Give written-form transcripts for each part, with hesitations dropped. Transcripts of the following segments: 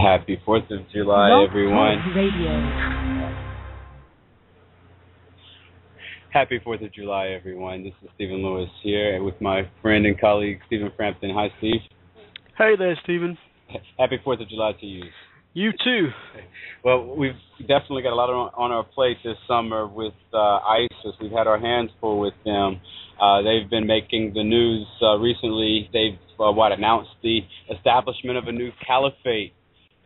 Happy 4th of July, Blog everyone. Talk Radio. Happy 4th of July, everyone. This is Stephen Lewis here with my friend and colleague, Stephen Frampton. Hi, Steve. Hey there, Stephen. Happy 4th of July to you. You too. Well, we've definitely got a lot on our plate this summer with ISIS. We've had our hands full with them. They've been making the news recently. They've announced the establishment of a new caliphate,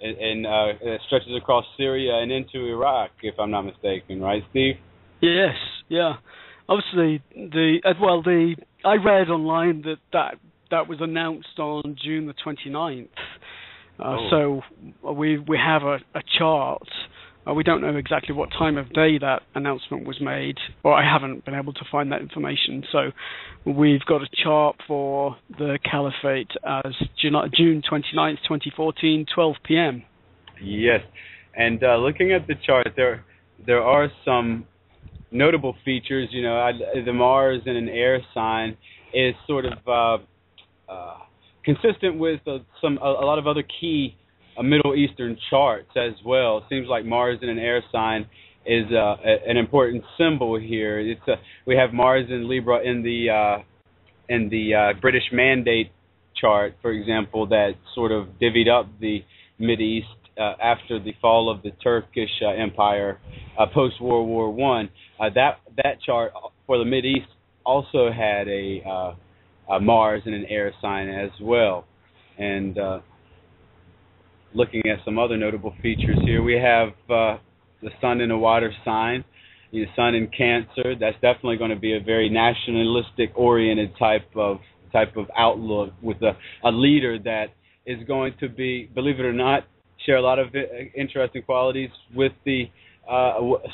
and it stretches across Syria and into Iraq, if I'm not mistaken, right, Steve? Yes, yeah. Obviously, I read online that was announced on June the 29th. So we have a chart. We don't know exactly what time of day that announcement was made, or I haven't been able to find that information. So we've got a chart for the caliphate as June 29th, 2014, 12 p.m. Yes, and looking at the chart, there are some notable features. You know, the Mars in an air sign is sort of consistent with a lot of other key Middle Eastern charts as well. It seems like Mars in an air sign is an important symbol here. We have Mars in Libra in the British Mandate chart, for example, that sort of divvied up the Mideast after the fall of the Turkish Empire post World War One. That chart for the Mideast also had a Mars in an air sign as well. And looking at some other notable features here, we have the Sun in a water sign, the Sun in Cancer. That's definitely going to be a very nationalistic-oriented type of outlook with a leader that is going to be, believe it or not, share a lot of interesting qualities with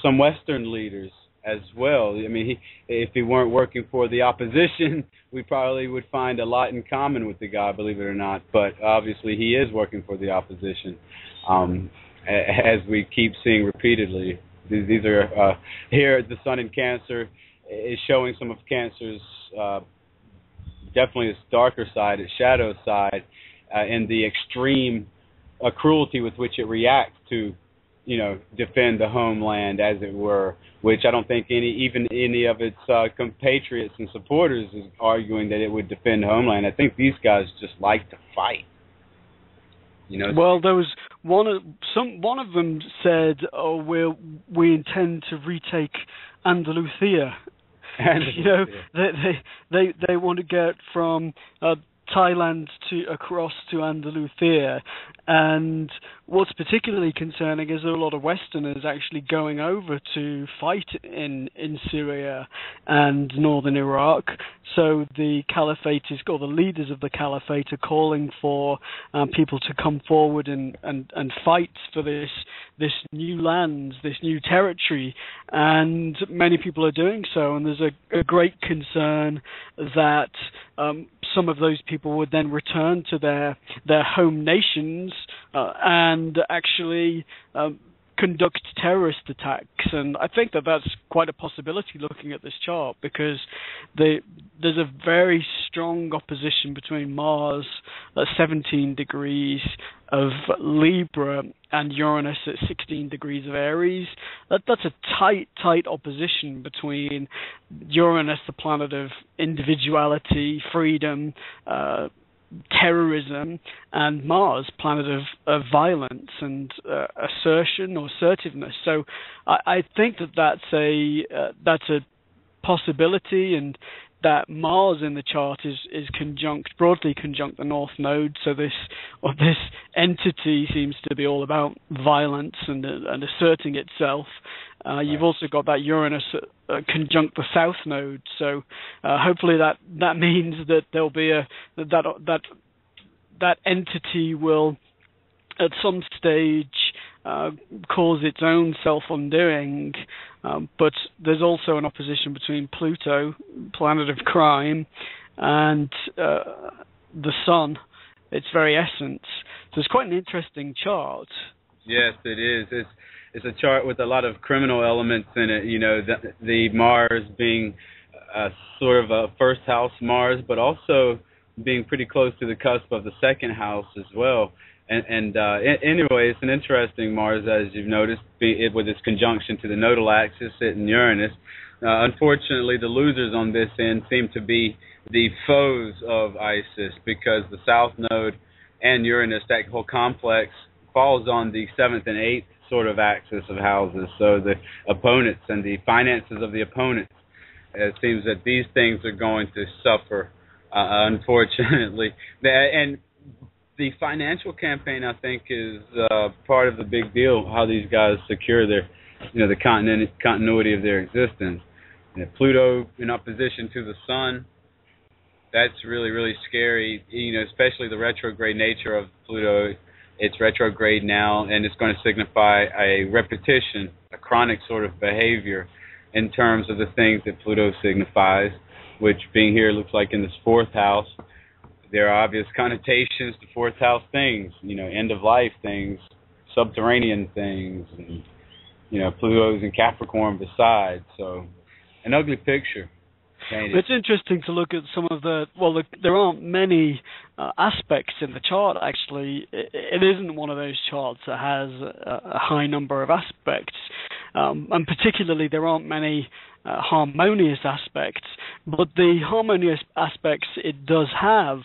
some Western leaders as well. I mean, if he weren't working for the opposition, we probably would find a lot in common with the guy, believe it or not. But obviously, he is working for the opposition, as we keep seeing repeatedly. These are here. The Sun in Cancer is showing some of Cancer's definitely its darker side, its shadow side, and the extreme cruelty with which it reacts to, defend the homeland, as it were, which I don't think any of its compatriots and supporters is arguing that it would defend the homeland. I think these guys just like to fight. Well, there was one of them said, "Oh, we intend to retake Andalusia." They want to get from Thailand across to Andalusia, and what's particularly concerning is there are a lot of Westerners actually going over to fight in Syria and northern Iraq. So the caliphate the leaders of the caliphate are calling for people to come forward and fight for this new land, this new territory, and many people are doing so. And there's a great concern that some of those people would then return to their home nations and actually conduct terrorist attacks. And I think that's quite a possibility looking at this chart, because there's a very strong opposition between Mars at 17 degrees of Libra and Uranus at 16 degrees of Aries. That's a tight opposition between Uranus, the planet of individuality, freedom, terrorism, and Mars, planet of violence and assertion or assertiveness. So I think that's a possibility, and that Mars in the chart is broadly conjunct the North Node. So this entity seems to be all about violence and asserting itself. You've also got that Uranus conjunct the South Node. So hopefully that means that there'll be that entity will at some stage cause its own self-undoing. But there's also an opposition between Pluto, planet of crime, and the Sun, its very essence. So it's quite an interesting chart. Yes, it is. It's a chart with a lot of criminal elements in it. The Mars being sort of a first house Mars, but also being pretty close to the cusp of the second house as well. Anyway, it's an interesting Mars, as you've noticed, with its conjunction to the nodal axis in Uranus. Unfortunately, the losers on this end seem to be the foes of ISIS, because the South Node and Uranus, that whole complex, falls on the 7th and 8th sort of axis of houses. So the opponents and the finances of the opponents, it seems that these things are going to suffer, unfortunately. And the financial campaign, I think, is part of the big deal, how these guys secure their, the continuity of their existence. Pluto in opposition to the Sun, that's really, really scary, especially the retrograde nature of Pluto. It's retrograde now, and it's going to signify a repetition, a chronic sort of behavior in terms of the things that Pluto signifies, which, being here, looks like in this 4th house. There are obvious connotations to 4th house things, end of life things, subterranean things, and Pluto's in Capricorn besides. So, an ugly picture. It's interesting to look at some of there aren't many aspects in the chart, actually. It isn't one of those charts that has a high number of aspects, and particularly there aren't many harmonious aspects, but the harmonious aspects it does have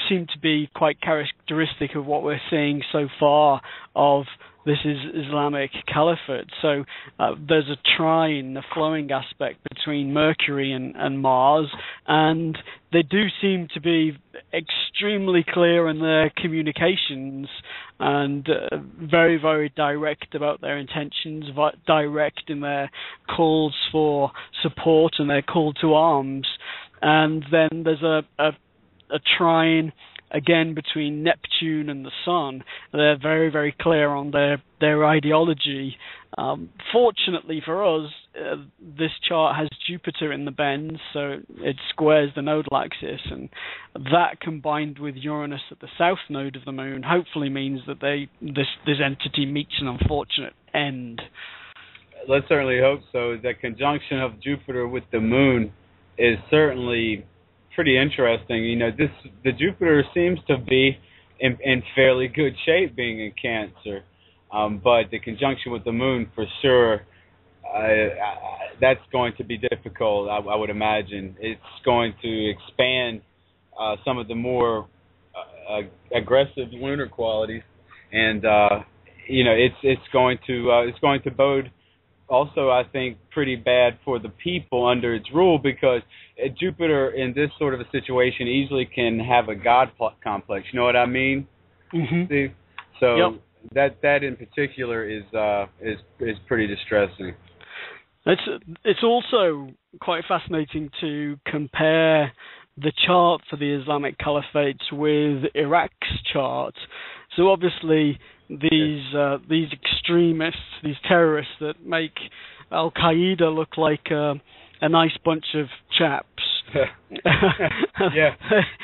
seem to be quite characteristic of what we're seeing so far of this is Islamic Caliphate. So there's a trine, a flowing aspect between Mercury and Mars, and they do seem to be extremely clear in their communications and very, very direct about their intentions, direct in their calls for support and their call to arms. And then there's a trine again between Neptune and the Sun. They're very, very clear on their ideology. Fortunately for us, this chart has Jupiter in the bend, so it squares the nodal axis, and that combined with Uranus at the south node of the Moon hopefully means that this entity meets an unfortunate end. Let's certainly hope so. The conjunction of Jupiter with the Moon is certainly pretty interesting. The Jupiter seems to be in fairly good shape, being in Cancer, but the conjunction with the Moon, for sure, that's going to be difficult. I would imagine it's going to expand some of the more aggressive lunar qualities, and it's going to bode also, I think, pretty bad for the people under its rule, because Jupiter in this sort of a situation easily can have a God complex. You know what I mean? Mm-hmm. Steve? So yep. that in particular is pretty distressing. It's also quite fascinating to compare the chart for the Islamic Caliphate with Iraq's chart. So obviously these extremists, these terrorists that make Al-Qaeda look like a nice bunch of chaps. Yeah.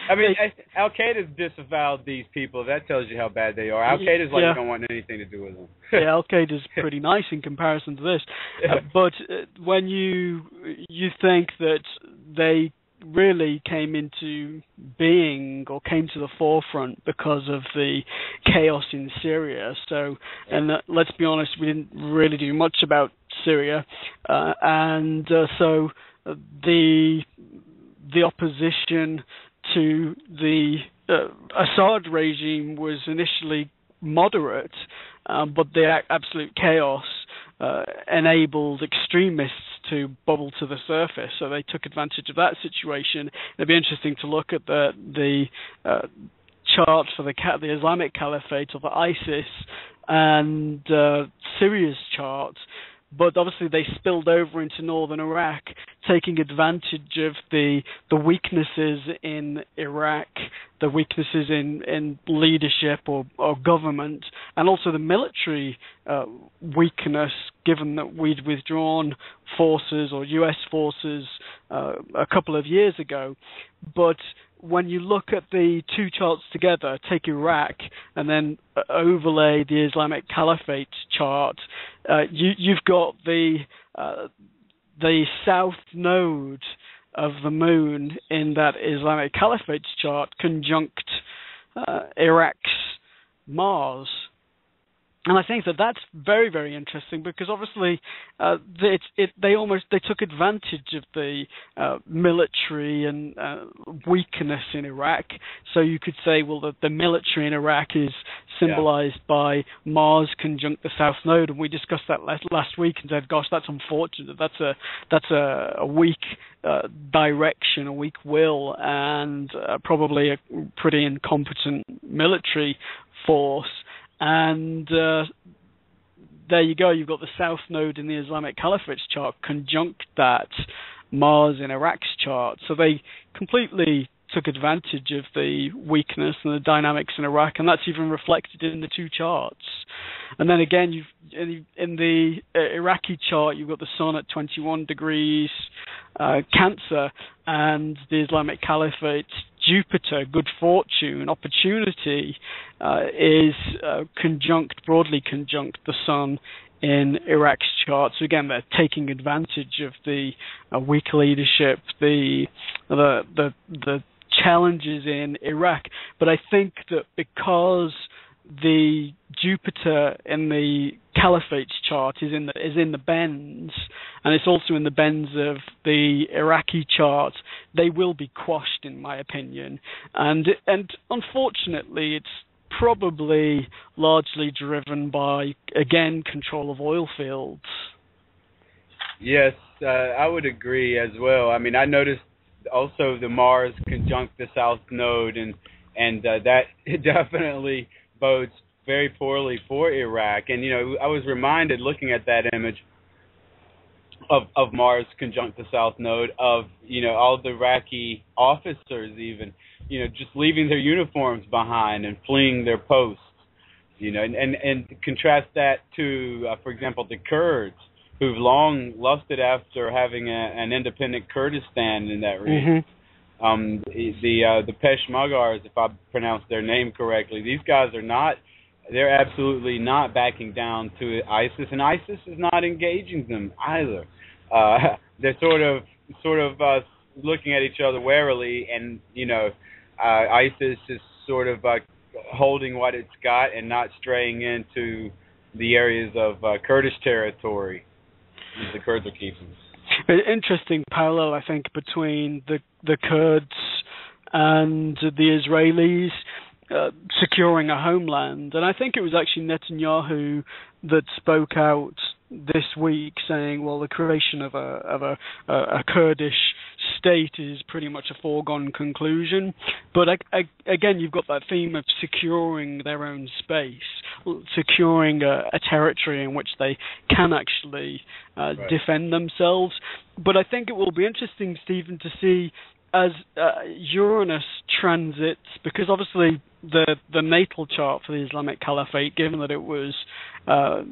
I mean, Al-Qaeda's disavowed these people. That tells you how bad they are. Al-Qaeda's like, you don't want anything to do with them. Yeah, Al-Qaeda's pretty nice in comparison to this. But when you think that they really came into being or came to the forefront because of the chaos in Syria. So, and let's be honest, we didn't really do much about Syria, so the opposition to the Assad regime was initially moderate, but the absolute chaos enabled extremists to bubble to the surface, so they took advantage of that situation. It'd be interesting to look at the chart for the Islamic Caliphate of ISIS and Syria's chart, but obviously they spilled over into northern Iraq, taking advantage of the weaknesses in Iraq, the weaknesses in leadership or government, and also the military weakness, given that we'd withdrawn forces or U.S. forces a couple of years ago. But when you look at the two charts together, take Iraq and then overlay the Islamic Caliphate chart, you've got the south node of the Moon in that Islamic Caliphate chart conjunct Iraq's Mars. And I think that that's very, very interesting because obviously they took advantage of the military and weakness in Iraq. So you could say, well, the military in Iraq is symbolized by Mars conjunct the South Node, and we discussed that last week and said, gosh, that's unfortunate. That's a weak direction, a weak will, and probably a pretty incompetent military force. And there you go, you've got the South Node in the Islamic Caliphate's chart conjunct that Mars in Iraq's chart. So they completely took advantage of the weakness and the dynamics in Iraq, and that's even reflected in the two charts. And then again, in the Iraqi chart, you've got the Sun at 21 degrees Cancer, and the Islamic Caliphate Jupiter, good fortune, opportunity, is broadly conjunct the Sun in Iraq's chart. So again, they're taking advantage of the weak leadership, the challenges in Iraq. But I think that because the Jupiter in the Caliphate's chart is in the bends, and it's also in the bends of the Iraqi chart, they will be quashed, in my opinion. And unfortunately, it's probably largely driven by, again, control of oil fields. Yes, I would agree as well. I mean, I noticed also the Mars conjunct the South Node, and that definitely bodes very poorly for Iraq. And, I was reminded, looking at that image of Mars conjunct the South Node, of, all the Iraqi officers even, just leaving their uniforms behind and fleeing their posts, and contrast that to, for example, the Kurds, who've long lusted after having an independent Kurdistan in that region. Mm-hmm. The Peshmergas, if I pronounced their name correctly, these guys they're absolutely not backing down to ISIS, and ISIS is not engaging them either. They're sort of looking at each other warily, and ISIS is sort of holding what it's got and not straying into the areas of Kurdish territory the Kurds are keeping. An interesting parallel, I think, between the Kurds and the Israelis securing a homeland. And I think it was actually Netanyahu that spoke out this week saying, well, the creation of a Kurdish state is pretty much a foregone conclusion. But again, you've got that theme of securing their own space, securing a territory in which they can actually defend themselves. But I think it will be interesting, Stephen, to see as Uranus transits, because obviously the natal chart for the Islamic Caliphate, given that it was a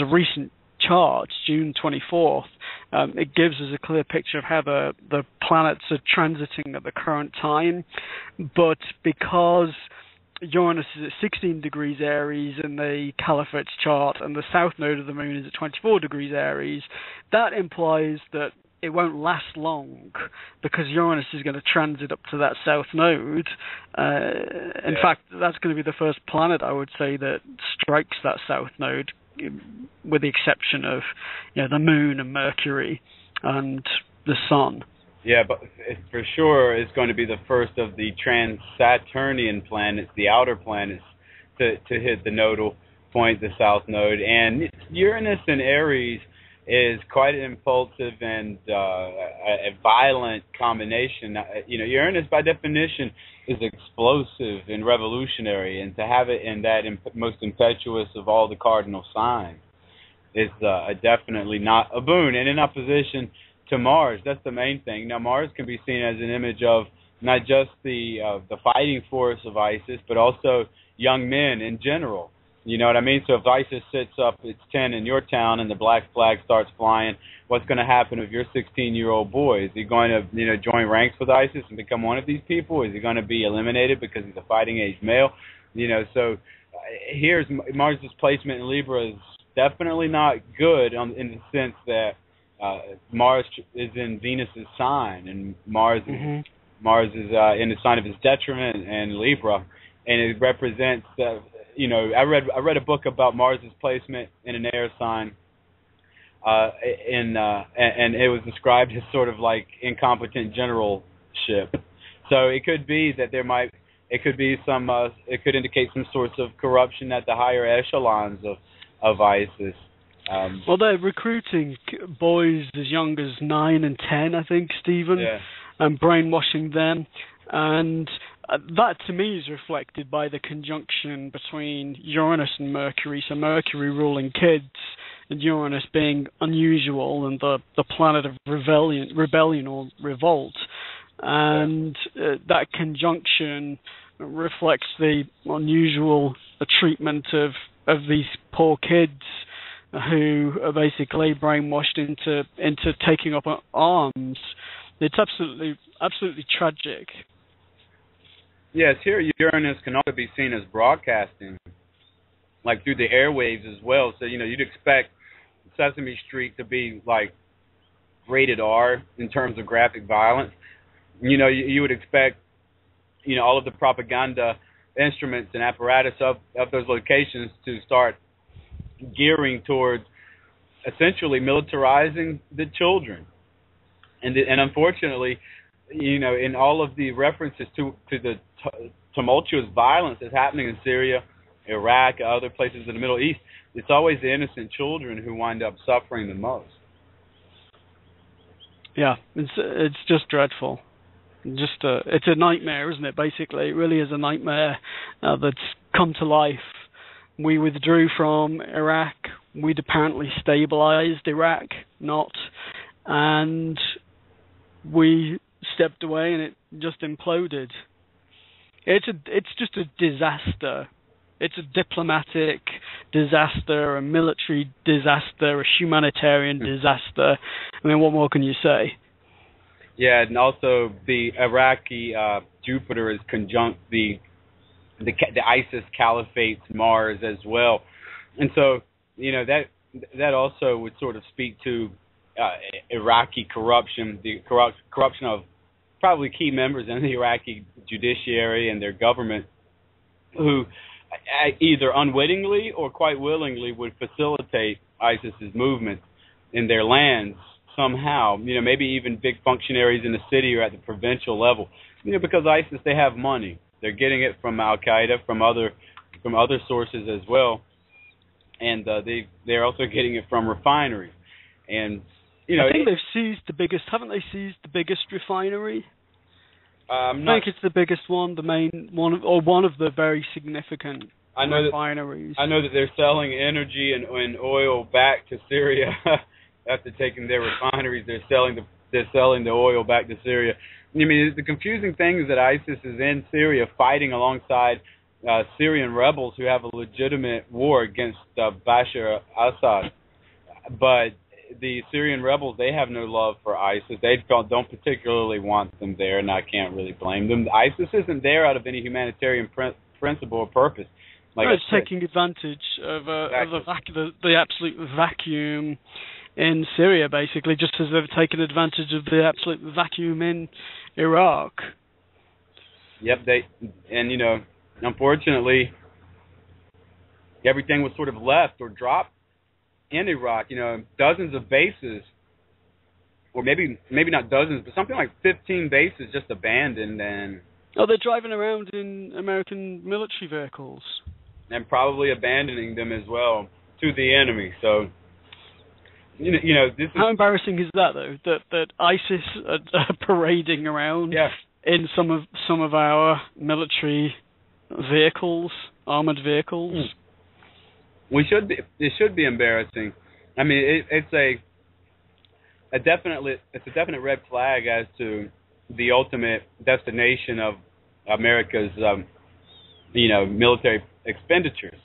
recent chart, June 24th, it gives us a clear picture of how the planets are transiting at the current time. But because Uranus is at 16 degrees Aries in the Caliphate's chart, and the south node of the moon is at 24 degrees Aries, that implies that it won't last long, because Uranus is going to transit up to that south node. In fact, that's going to be the first planet, I would say, that strikes that south node, with the exception of the moon and Mercury and the sun. Yeah, but for sure it's going to be the first of the trans-Saturnian planets, the outer planets, to hit the nodal point, the south node. And Uranus in Aries is quite an impulsive and a violent combination. Uranus, by definition, is explosive and revolutionary, and to have it in that most impetuous of all the cardinal signs is definitely not a boon. And in opposition to Mars, that's the main thing. Now, Mars can be seen as an image of not just the fighting force of ISIS, but also young men in general. You know what I mean? So if ISIS sits up its 10 in your town and the black flag starts flying, what's going to happen if your 16-year-old boy? Is he going to join ranks with ISIS and become one of these people? Is he going to be eliminated because he's a fighting age male? So here's Mars' placement in Libra is definitely not good in the sense that Mars is in Venus's sign, and Mars is in the sign of his detriment and Libra. and it represents. I read a book about Mars's placement in an air sign, and it was described as sort of like incompetent generalship. So it could be that it could be it could indicate some sorts of corruption at the higher echelons of ISIS. Well, they're recruiting boys as young as 9 and 10, I think, Stephen, and brainwashing them. And that, to me, is reflected by the conjunction between Uranus and Mercury, so Mercury ruling kids, and Uranus being unusual and the planet of rebellion or revolt. And that conjunction reflects the unusual treatment of these poor kids who are basically brainwashed into taking up arms. It's absolutely tragic. Yes, here Uranus can also be seen as broadcasting, like through the airwaves as well. So you'd expect Sesame Street to be like rated R in terms of graphic violence. You would expect all of the propaganda instruments and apparatus of those locations to start gearing towards essentially militarizing the children, and unfortunately, in all of the references to the tumultuous violence that's happening in Syria, Iraq, other places in the Middle East, it's always the innocent children who wind up suffering the most. Yeah, it's just dreadful. It's a nightmare, isn't it? Basically, it really is a nightmare that's come to life. We withdrew from Iraq. We'd apparently stabilized Iraq, not, and we stepped away, and it just imploded. It's just a disaster. It's a diplomatic disaster, a military disaster, a humanitarian disaster. I mean, what more can you say? Yeah, and also the Iraqi Jupiter is conjunct the ISIS Caliphate's Mars as well, and so that also would sort of speak to Iraqi corruption, the corruption of probably key members in the Iraqi judiciary and their government, who either unwittingly or quite willingly would facilitate ISIS's movement in their lands somehow. Maybe even big functionaries in the city or at the provincial level. Because ISIS, they have money. They're getting it from Al Qaeda, from other sources as well, and they're also getting it from refineries. And I think they've seized the biggest. Haven't they seized the biggest refinery? I think it's the biggest one, the main one, or one of the very significant refineries. I know that they're selling energy and oil back to Syria after taking their refineries. They're selling the oil back to Syria. I mean, the confusing thing is that ISIS is in Syria fighting alongside Syrian rebels who have a legitimate war against Bashar al-Assad. But the Syrian rebels, they have no love for ISIS. They don't particularly want them there, and I can't really blame them. ISIS isn't there out of any humanitarian principle or purpose. It's taking advantage of the absolute vacuum in Syria, basically, just as they've taken advantage of the absolute vacuum in Iraq. Yep, unfortunately, everything was sort of left or dropped in Iraq. Dozens of bases, or maybe not dozens, but something like 15 bases just abandoned. And they're driving around in American military vehicles. And probably abandoning them as well to the enemy. So, this is... How embarrassing is that, though? That ISIS are parading around in some of our military vehicles, armored vehicles. It should be embarrassing. I mean, it's a definite red flag as to the ultimate destination of America's military expenditures.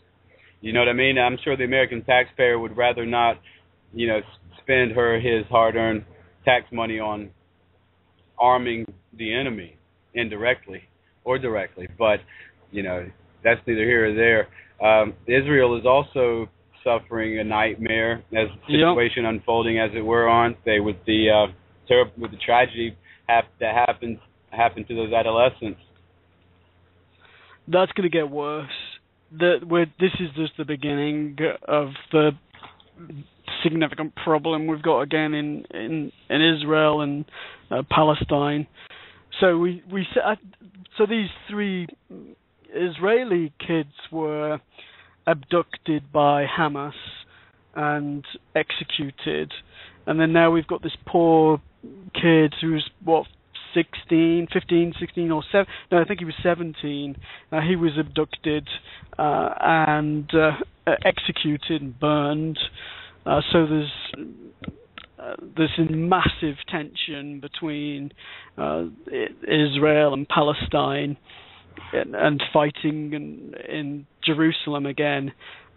You know what I mean? I'm sure the American taxpayer would rather not spend his hard-earned tax money on arming the enemy indirectly or directly, but that's neither here or there. Israel is also suffering a nightmare as the situation unfolding, as it were, aren't they, with the tragedy that happened to those adolescents. that's going to get worse. This is just the beginning of the significant problem we've got again in Israel and Palestine. So so these 3 Israeli kids were abducted by Hamas and executed, and then now we've got this poor kid who's 15, 16 or 7, no, I think he was 17. He was abducted and executed and burned. So there's a massive tension between Israel and Palestine and fighting in Jerusalem again.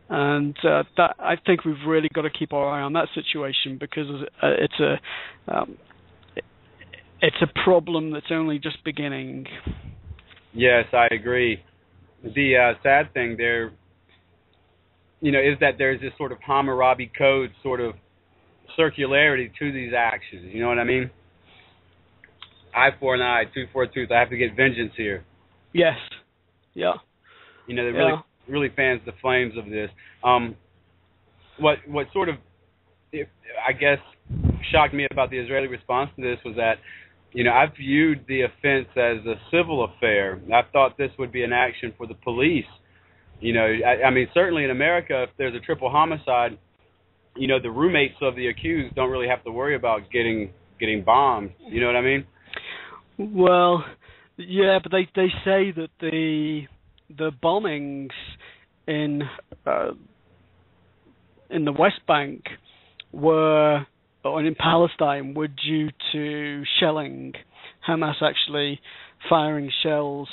And that, I think we've really got to keep our eye on that situation, because it's a problem that's only just beginning. Yes, I agree. The sad thing there, is that there's this sort of Hammurabi Code sort of circularity to these actions. You know what I mean? Eye for an eye, tooth for a tooth. I have to get vengeance here. Yes. Yeah. That really fans the flames of this. What sort of, I guess, shocked me about the Israeli response to this was that, I viewed the offense as a civil affair. I thought this would be an action for the police. I mean, certainly in America, if there's a triple homicide, the roommates of the accused don't really have to worry about getting bombed. You know what I mean? Well, yeah, but they say that the bombings in the West Bank or in Palestine were due to shelling. Hamas actually firing shells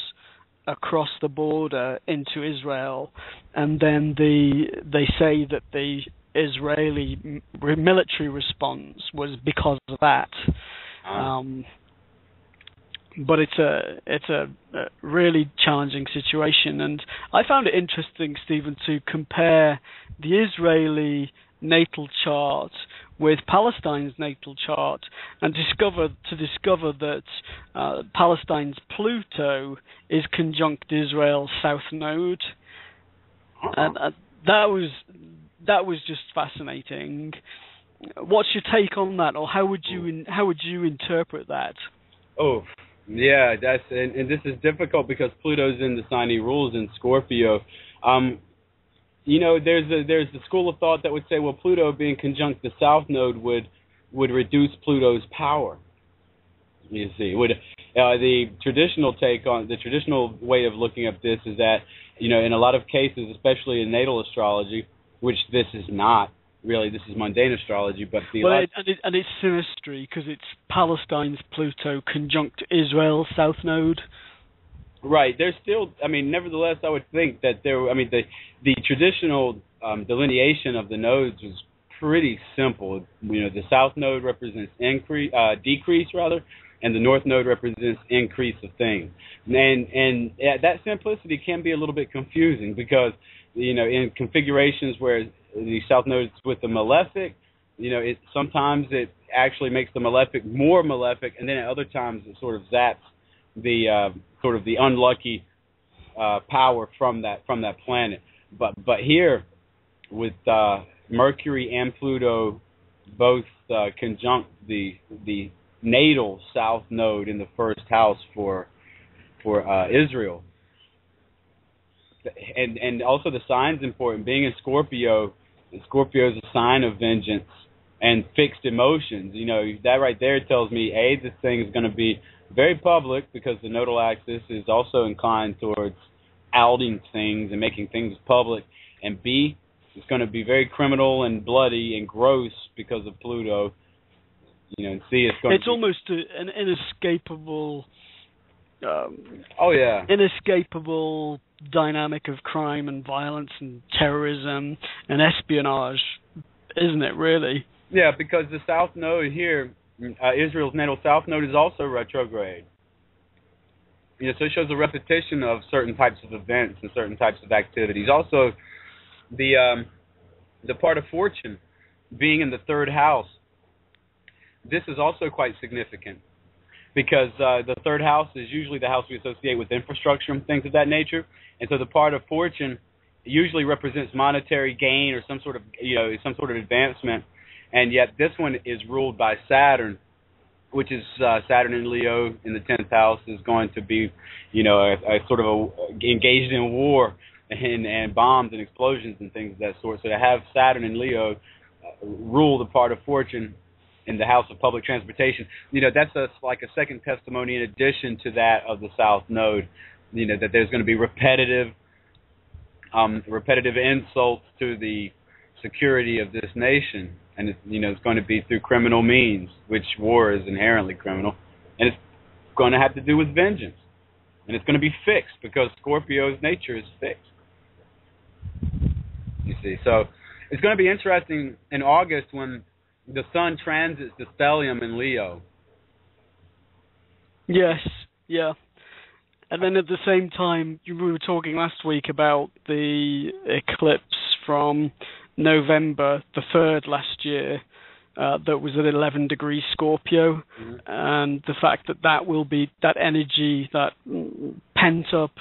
across the border into Israel, and then they say that the Israeli military response was because of that. But it's a really challenging situation, and I found it interesting, Stephen, to compare the Israeli natal chart with Palestine's natal chart, and discover that Palestine's Pluto is conjunct Israel's south node, and that was just fascinating. What's your take on that, or how would you interpret that? Oh, yeah, and this is difficult because Pluto's in the sign he rules in Scorpio. There's the school of thought that would say, well, Pluto being conjunct the south node would reduce Pluto's power. You see, the traditional way of looking at this is that, in a lot of cases, especially in natal astrology, which this is not really, this is mundane astrology, but and it's synastry because it's Palestine's Pluto conjunct Israel's south node. Right. There's still, nevertheless, I would think that the traditional delineation of the nodes was pretty simple. The south node represents decrease, and the north node represents increase of things. And that simplicity can be a little bit confusing because, in configurations where the south node is with the malefic, sometimes it actually makes the malefic more malefic, and then at other times it sort of zaps the sort of the unlucky power from that planet. But here, with Mercury and Pluto both conjunct the natal south node in the first house for Israel, and also the sign's important. Being in Scorpio, Scorpio is a sign of vengeance and fixed emotions. That right there tells me, A, this thing is going to be very public because the nodal axis is also inclined towards outing things and making things public, and B, it's going to be very criminal and bloody and gross because of Pluto. And C, it's almost an inescapable. Inescapable dynamic of crime and violence and terrorism and espionage, isn't it? Really? Yeah, because the south node here, Israel's natal south node, is also retrograde. So it shows a repetition of certain types of events and certain types of activities. Also, the part of fortune being in the third house, this is also quite significant because the third house is usually the house we associate with infrastructure and things of that nature, and so the part of fortune usually represents monetary gain or some sort of advancement, and yet this one is ruled by Saturn, which is Saturn in Leo in the 10th house is going to be, a sort of engaged in war and bombs and explosions and things of that sort. So to have Saturn in Leo rule the part of fortune in the house of public transportation, that's like a second testimony in addition to that of the South Node, that there's going to be repetitive insults to the security of this nation, and it's going to be through criminal means, which war is inherently criminal, and it's going to have to do with vengeance, and it's going to be fixed because Scorpio's nature is fixed. You see, so it's going to be interesting in August when the Sun transits the stellium in Leo. Yes, yeah. And then at the same time, we were talking last week about the eclipse from November the 3rd last year that was at 11 degrees Scorpio, and the fact that will be, that energy, that pent-up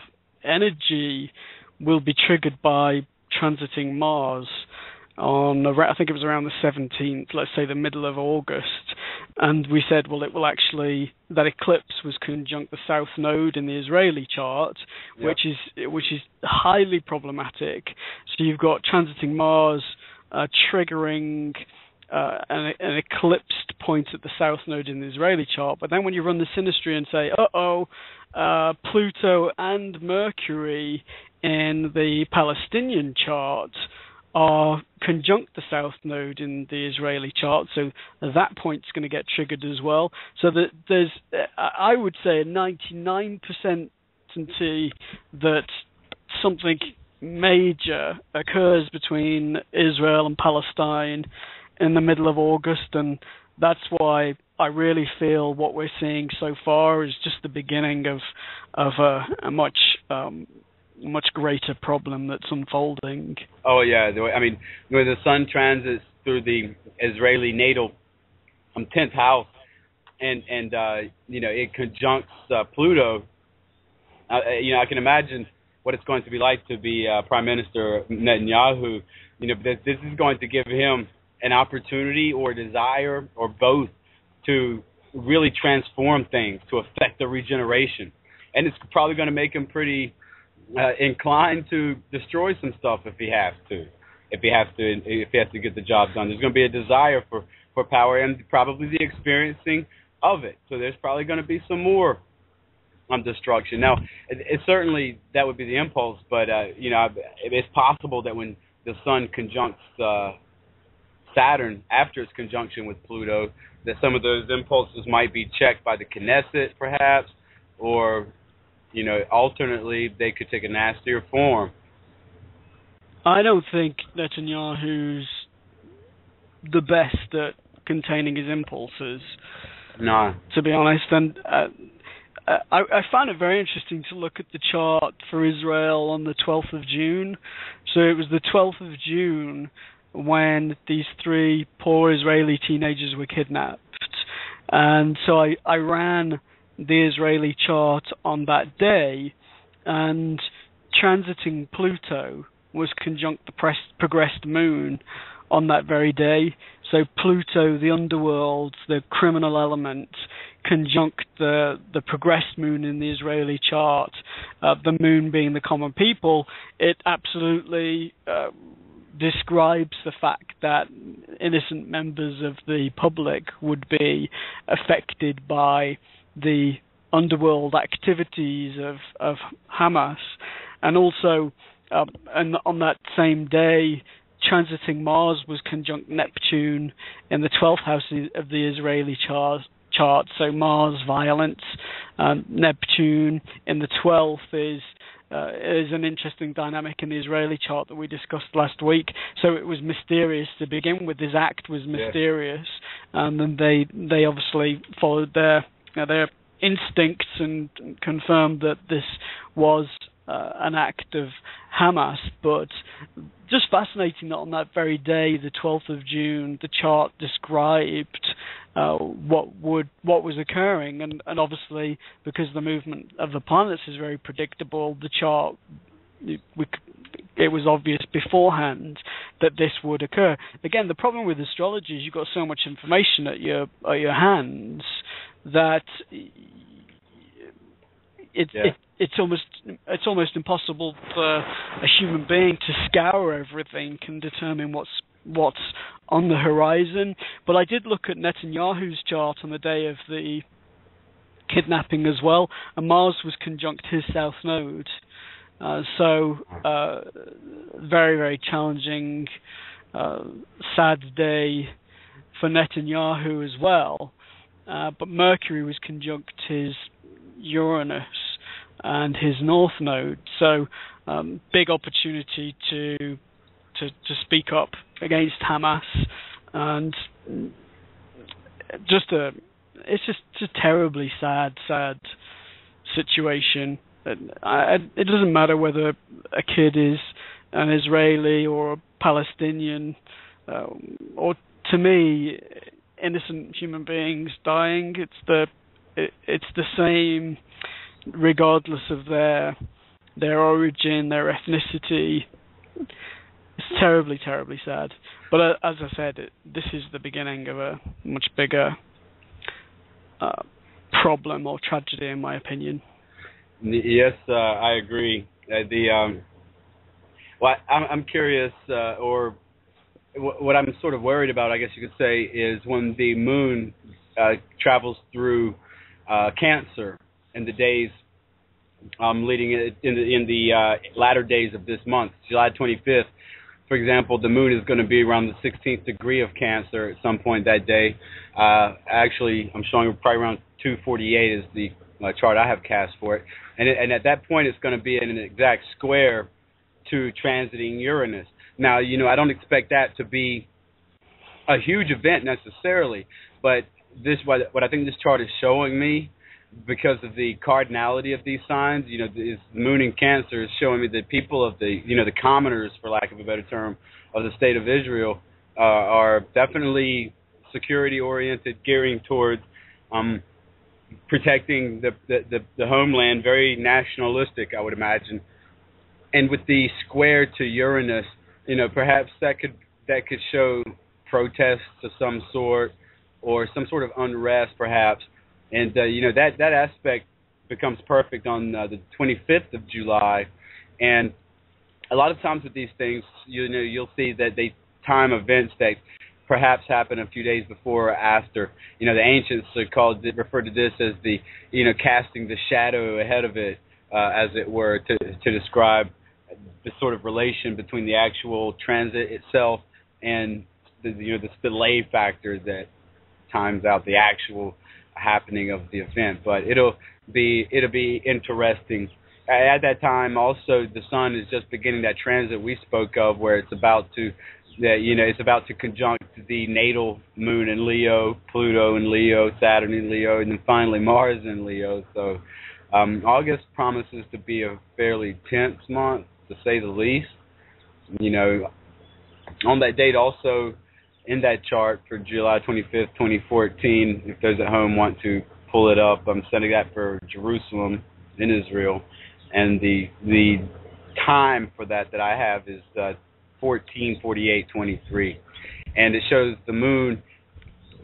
energy will be triggered by transiting Mars on, I think it was around the 17th, let's say the middle of August. And we said, well, it will actually, that eclipse was conjunct the South Node in the Israeli chart, yep. which is highly problematic. So you've got transiting Mars triggering an eclipsed point at the South Node in the Israeli chart. But then when you run the synastry and say, Pluto and Mercury in the Palestinian chart are conjunct the South Node in the Israeli chart, so that point's going to get triggered as well. So that there's, I would say, a 99% certainty that something major occurs between Israel and Palestine in the middle of August, and that's why I really feel what we're seeing so far is just the beginning of a much greater problem that's unfolding. Oh yeah, I mean, where the Sun transits through the Israeli natal 10th house, and it conjuncts Pluto. I can imagine what it's going to be like to be Prime Minister Netanyahu. This is going to give him an opportunity or desire or both to really transform things, to affect the regeneration, and it's probably going to make him pretty inclined to destroy some stuff if he has to get the job done. There's going to be a desire for power and probably the experiencing of it. So there's probably going to be some more destruction. Now, it certainly that would be the impulse, but it's possible that when the Sun conjuncts Saturn after its conjunction with Pluto, that some of those impulses might be checked by the Knesset, perhaps, or alternately, they could take a nastier form. I don't think Netanyahu's the best at containing his impulses. No. To be honest, and I found it very interesting to look at the chart for Israel on the 12th of June. So it was the 12th of June when these 3 poor Israeli teenagers were kidnapped. And so I ran the Israeli chart on that day, and transiting Pluto was conjunct the progressed moon on that very day. So Pluto, the underworld, the criminal element, conjunct the progressed moon in the Israeli chart, the moon being the common people. It absolutely describes the fact that innocent members of the public would be affected by the underworld activities of Hamas. And also, and on that same day, transiting Mars was conjunct Neptune in the 12th house of the Israeli chart. So Mars, violence. Neptune in the 12th is an interesting dynamic in the Israeli chart that we discussed last week. So it was mysterious to begin with. This act was mysterious, and then they obviously followed their instincts and confirmed that this was an act of Hamas. But just fascinating that on that very day, the 12th of June, the chart described what was occurring, and obviously because the movement of the planets is very predictable, the chart it was obvious beforehand that this would occur. Again, the problem with astrology is you've got so much information at your hands that it's almost impossible for a human being to scour everything and determine what's on the horizon. But I did look at Netanyahu's chart on the day of the kidnapping as well, and Mars was conjunct his south node. So very, very challenging, sad day for Netanyahu as well. But Mercury was conjunct his Uranus and his north node. So big opportunity to speak up against Hamas, and it's just terribly sad situation. It doesn't matter whether a kid is an Israeli or a Palestinian, or to me, innocent human beings dying. It's the same, regardless of their origin, their ethnicity. It's terribly, terribly sad. But as I said, this is the beginning of a much bigger problem or tragedy, in my opinion. Yes, I agree. I'm curious, or what I'm sort of worried about, I guess you could say, is when the moon travels through Cancer in the days leading in the latter days of this month, July 25th. For example, the moon is going to be around the 16th degree of Cancer at some point that day. Actually, I'm showing probably around 248 is the chart I have cast for it. And at that point, it's going to be in an exact square to transiting Uranus. Now, I don't expect that to be a huge event necessarily, but what I think this chart is showing me, because of the cardinality of these signs, this moon in Cancer is showing me that people of the commoners, for lack of a better term, of the state of Israel are definitely security-oriented, gearing towards protecting the homeland, very nationalistic, I would imagine. And with the square to Uranus, perhaps that could show protests of some sort or some sort of unrest, perhaps. And that aspect becomes perfect on the 25th of July. And a lot of times with these things, you'll see that they time events that perhaps happen a few days before or after. The ancients referred to this as the casting the shadow ahead of it, as it were, to describe the sort of relation between the actual transit itself and the delay factor that times out the actual happening of the event. But it'll be interesting. At that time, also, the sun is just beginning that transit we spoke of, where it's about to conjunct the natal moon in Leo, Pluto in Leo, Saturn in Leo, and then finally Mars in Leo. So August promises to be a fairly tense month, to say the least. On that date also, in that chart for July 25th, 2014, if those at home want to pull it up, I'm setting that for Jerusalem in Israel. And the time for that I have is 14:48:23, and it shows the moon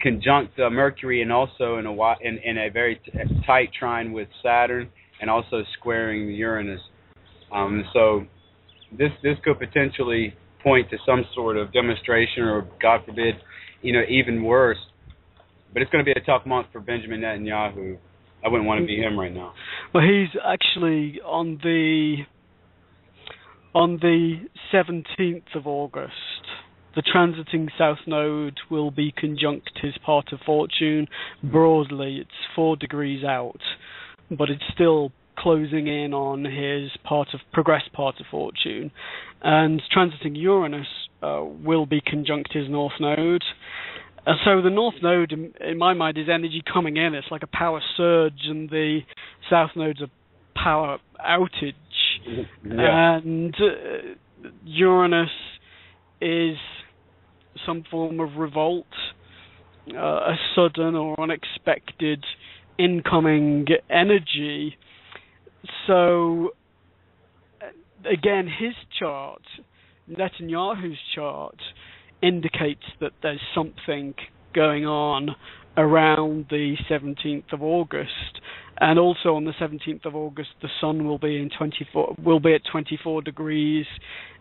conjunct Mercury, and also in a very tight trine with Saturn, and also squaring Uranus. So this could potentially point to some sort of demonstration, or God forbid, even worse. But it's going to be a tough month for Benjamin Netanyahu. I wouldn't want to be him right now. Well, he's actually on the 17th of August. The transiting south node will be conjunct his part of fortune. Broadly, it's 4 degrees out, but it's still closing in on his progressed part of fortune. And transiting Uranus will be conjunct his north node. So the north node, in my mind, is energy coming in. It's like a power surge, and the south node's a power outage. Yeah. And Uranus is some form of revolt, a sudden or unexpected incoming energy. So, again, his chart, Netanyahu's chart, indicates that there's something going on around the 17th of August, and also on the 17th of August, the sun will be at 24 degrees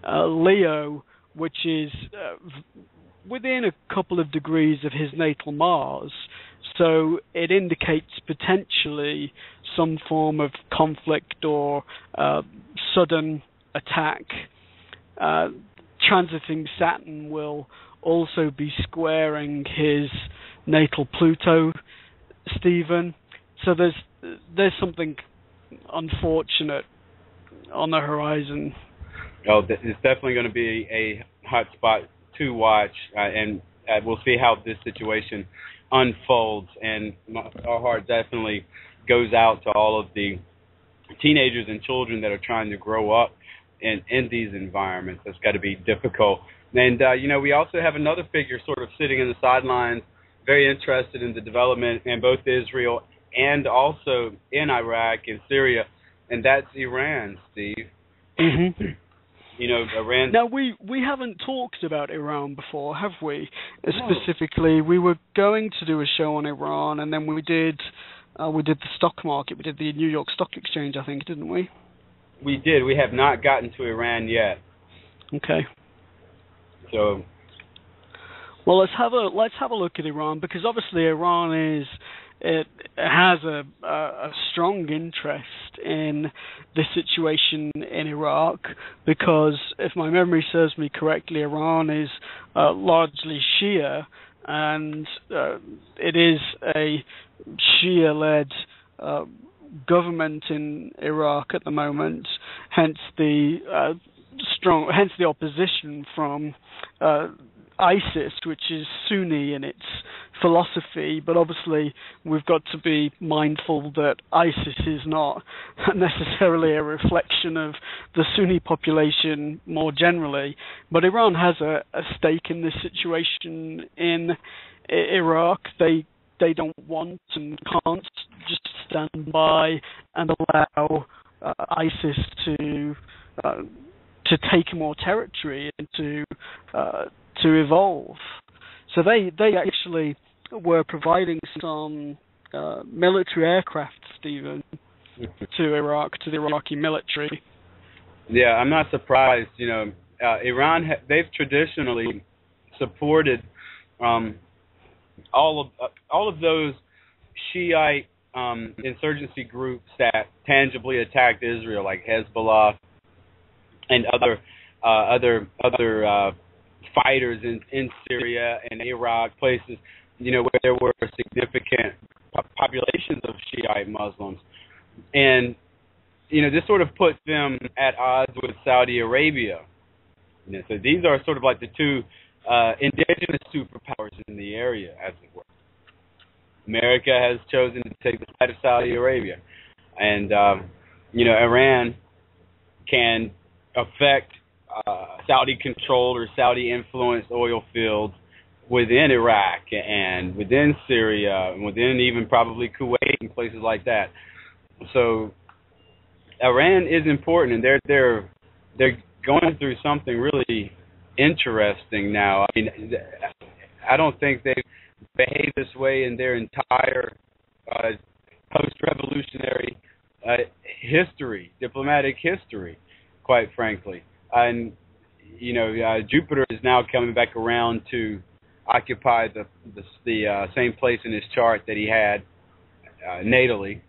Leo, which is within a couple of degrees of his natal Mars. So it indicates potentially some form of conflict or sudden attack. Transiting Saturn will also be squaring his natal Pluto, Stephen. So there's something unfortunate on the horizon. Oh, it's definitely going to be a hot spot to watch, and we'll see how this situation unfolds. And our heart definitely goes out to all of the teenagers and children that are trying to grow up in these environments. That's got to be difficult. And, we also have another figure sort of sitting in the sidelines, very interested in the development in both Israel and also in Iraq and Syria, and that's Iran, Steve. Mm-hmm. Iran. Now, we haven't talked about Iran before, have we? Specifically, we were going to do a show on Iran, and then we did the stock market. We did the New York Stock Exchange, I think, didn't we? We did. We have not gotten to Iran yet. Okay. So, well, let's have a look at Iran, because obviously Iran has a strong interest in the situation in Iraq, because if my memory serves me correctly, Iran is largely Shia, and it is a Shia-led government in Iraq at the moment. Hence the opposition from ISIS, which is Sunni in its philosophy, but obviously we've got to be mindful that ISIS is not necessarily a reflection of the Sunni population more generally. But Iran has a stake in this situation in Iraq. They don't want and can't just stand by and allow ISIS to take more territory and to evolve. So they actually were providing some military aircraft, Stephen, to Iraq, to the Iraqi military. Yeah, I'm not surprised. Iran, they've traditionally supported all of those Shiite insurgency groups that tangibly attacked Israel, like Hezbollah and other fighters in Syria and Iraq, places where there were significant populations of Shiite Muslims, and this sort of puts them at odds with Saudi Arabia. So these are sort of like the two indigenous superpowers in the area, as it were. America has chosen to take the side of Saudi Arabia, and Iran can affect Saudi-controlled or Saudi-influenced oil fields within Iraq and within Syria and within even probably Kuwait and places like that. So Iran is important, and they're going through something really interesting now. I mean, I don't think they've behaved this way in their entire post-revolutionary history, diplomatic history, quite frankly. And Jupiter is now coming back around to occupy the same place in his chart that he had natally,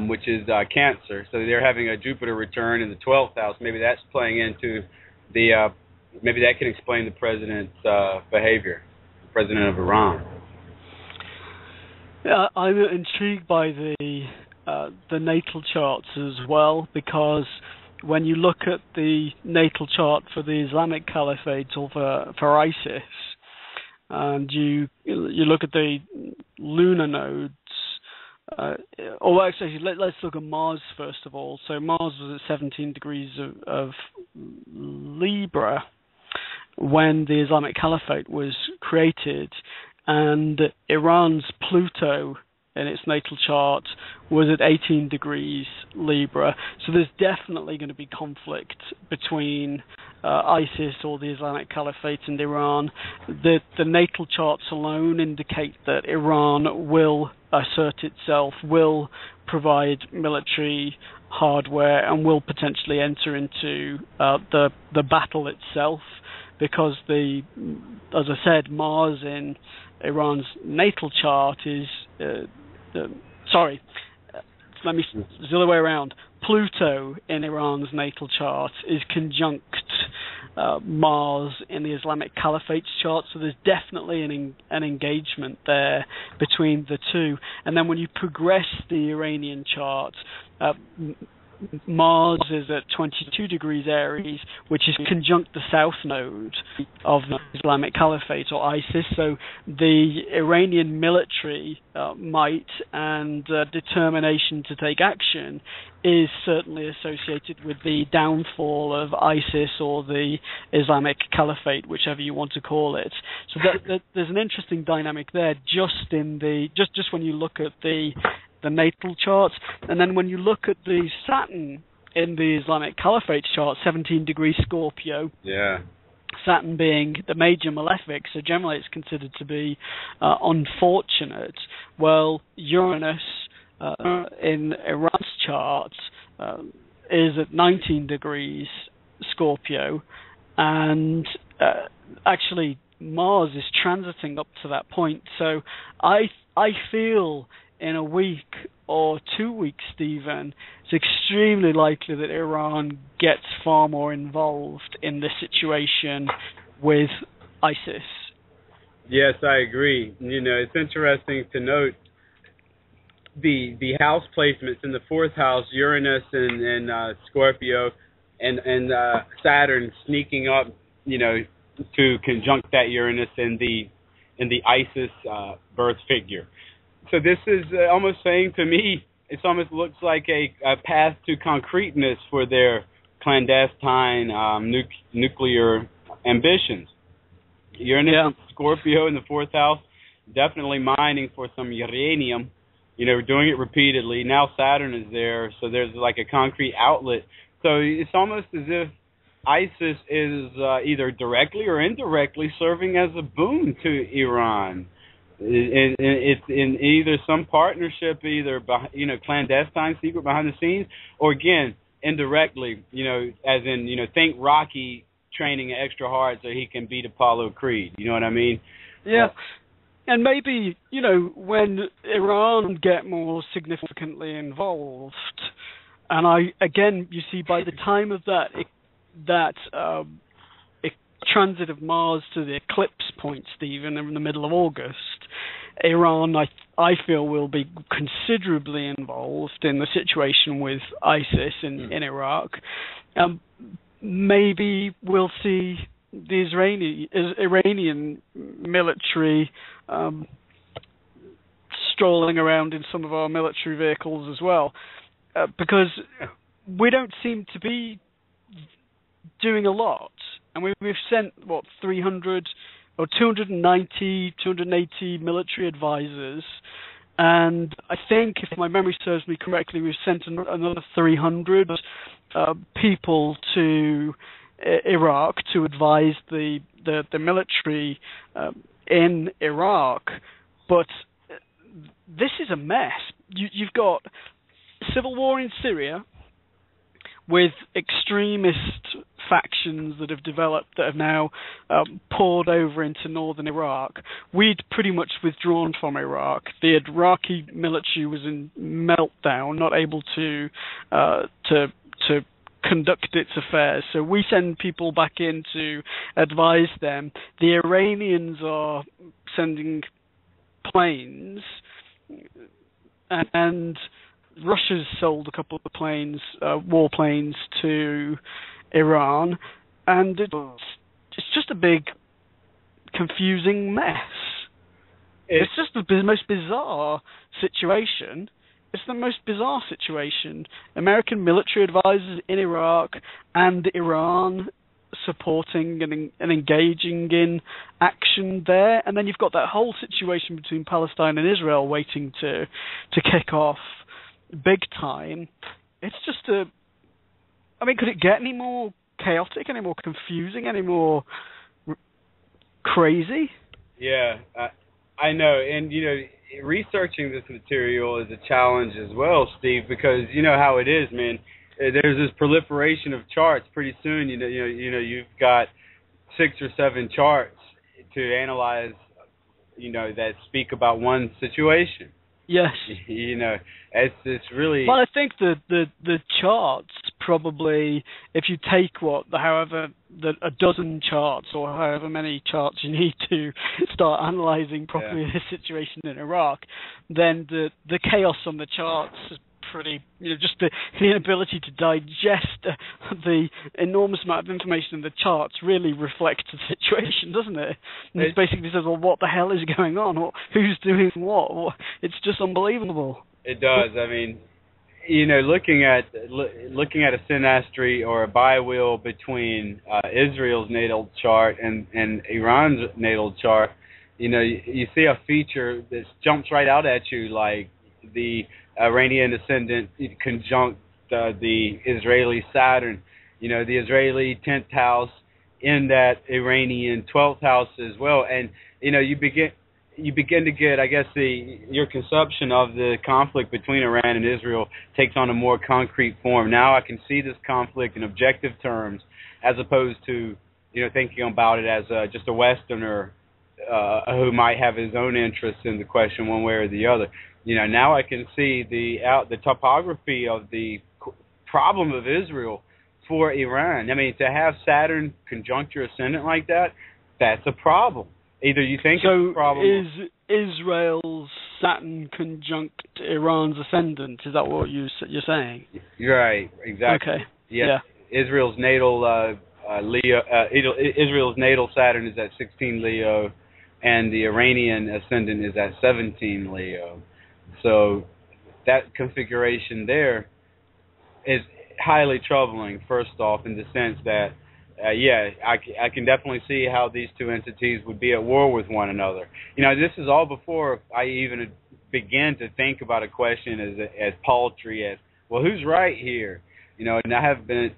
which is Cancer. So they're having a Jupiter return in the 12th house. Maybe that's playing into maybe that can explain the president's behavior, the president of Iran. I'm intrigued by the natal charts as well, because when you look at the natal chart for the Islamic Caliphate or for ISIS, and you look at the lunar nodes, let's look at Mars first of all. So Mars was at 17 degrees of Libra when the Islamic Caliphate was created, and Iran's Pluto in its natal chart was at 18 degrees Libra. So there's definitely going to be conflict between ISIS or the Islamic Caliphate and Iran. The natal charts alone indicate that Iran will assert itself, will provide military hardware, and will potentially enter into the battle itself, because as I said, Mars in Iran's natal chart is let me it's the other way around. Pluto in Iran's natal chart is conjunct Mars in the Islamic Caliphate's chart, so there's definitely an engagement there between the two. And then when you progress the Iranian chart, Mars is at 22 degrees Aries, which is conjunct the south node of the Islamic Caliphate or ISIS. So the Iranian military might and determination to take action is certainly associated with the downfall of ISIS or the Islamic Caliphate, whichever you want to call it. So there's an interesting dynamic there, just when you look at the natal charts. And then when you look at the Saturn in the Islamic Caliphate chart, 17 degrees Scorpio, Saturn being the major malefic, so generally it's considered to be unfortunate. Well, Uranus in Iran's chart is at 19 degrees Scorpio, and actually Mars is transiting up to that point. So I feel in a week or 2 weeks, Stephen, it's extremely likely that Iran gets far more involved in this situation with ISIS. Yes, I agree. It's interesting to note the house placements in the fourth house, Uranus and Scorpio, and Saturn sneaking up, to conjunct that Uranus in the ISIS birth figure. So this is almost saying to me, it almost looks like a path to concreteness for their clandestine nuclear ambitions. Uranus and Scorpio in the fourth house, definitely mining for some uranium, doing it repeatedly. Now Saturn is there, so there's like a concrete outlet. So it's almost as if ISIS is either directly or indirectly serving as a boon to Iran. It's in either some partnership, either clandestine, secret, behind the scenes, or again indirectly, as in think Rocky training extra hard so he can beat Apollo Creed. You know what I mean? Yeah. And maybe when Iran get more significantly involved, and you see by the time of that transit of Mars to the eclipse point, Stephen, in the middle of August, Iran, I feel, will be considerably involved in the situation with ISIS in Iraq. Maybe we'll see the Iranian military strolling around in some of our military vehicles as well, because we don't seem to be doing a lot. And we've sent, 300 or 280 military advisors. And I think, if my memory serves me correctly, we've sent another 300 people to Iraq to advise the military in Iraq. But this is a mess. You've got civil war in Syria with extremist factions that have developed that have now poured over into northern Iraq. We'd pretty much withdrawn from Iraq. The Iraqi military was in meltdown, not able to conduct its affairs. So we send people back in to advise them. The Iranians are sending planes, and Russia's sold a couple of planes, warplanes, to Iran, and it's just a big, confusing mess. It's just the most bizarre situation. It's the most bizarre situation. American military advisors in Iraq and Iran supporting and engaging in action there. And then you've got that whole situation between Palestine and Israel waiting to kick off big time. It's just could it get any more chaotic, any more confusing, any more crazy? Yeah, I know. And, researching this material is a challenge as well, Steve, because you know how it is, man. There's this proliferation of charts. Pretty soon, you've got 6 or 7 charts to analyze, that speak about one situation. Yes. It's really. Well, I think the charts probably, if you take a dozen charts or however many charts you need to start analyzing properly the situation in Iraq, then the chaos on the charts is pretty, just the inability to digest the enormous amount of information in the charts really reflects the situation, doesn't it? And it basically says, well, what the hell is going on? Or who's doing what? It's just unbelievable. It does. I mean, looking at a synastry or a bi-wheel between Israel's natal chart and Iran's natal chart, you see a feature that jumps right out at you, like the Iranian ascendant conjunct the Israeli Saturn, the Israeli 10th house in that Iranian 12th house as well, and you begin to get, I guess, your conception of the conflict between Iran and Israel takes on a more concrete form. Now I can see this conflict in objective terms, as opposed to thinking about it as just a Westerner who might have his own interests in the question one way or the other. Now I can see the topography of the problem of Israel for Iran. I mean, to have Saturn conjunct your ascendant like that, that's a problem. Either you think it's a problem. So is Israel's Saturn conjunct Iran's ascendant? Is that what you're saying? You're right. Exactly. Okay. Yes. Yeah. Israel's natal Leo. Israel's natal Saturn is at 16 Leo, and the Iranian ascendant is at 17 Leo. So that configuration there is highly troubling. First off, in the sense that. I can definitely see how these two entities would be at war with one another. This is all before I even begin to think about a question as paltry as, well, who's right here? And I haven't been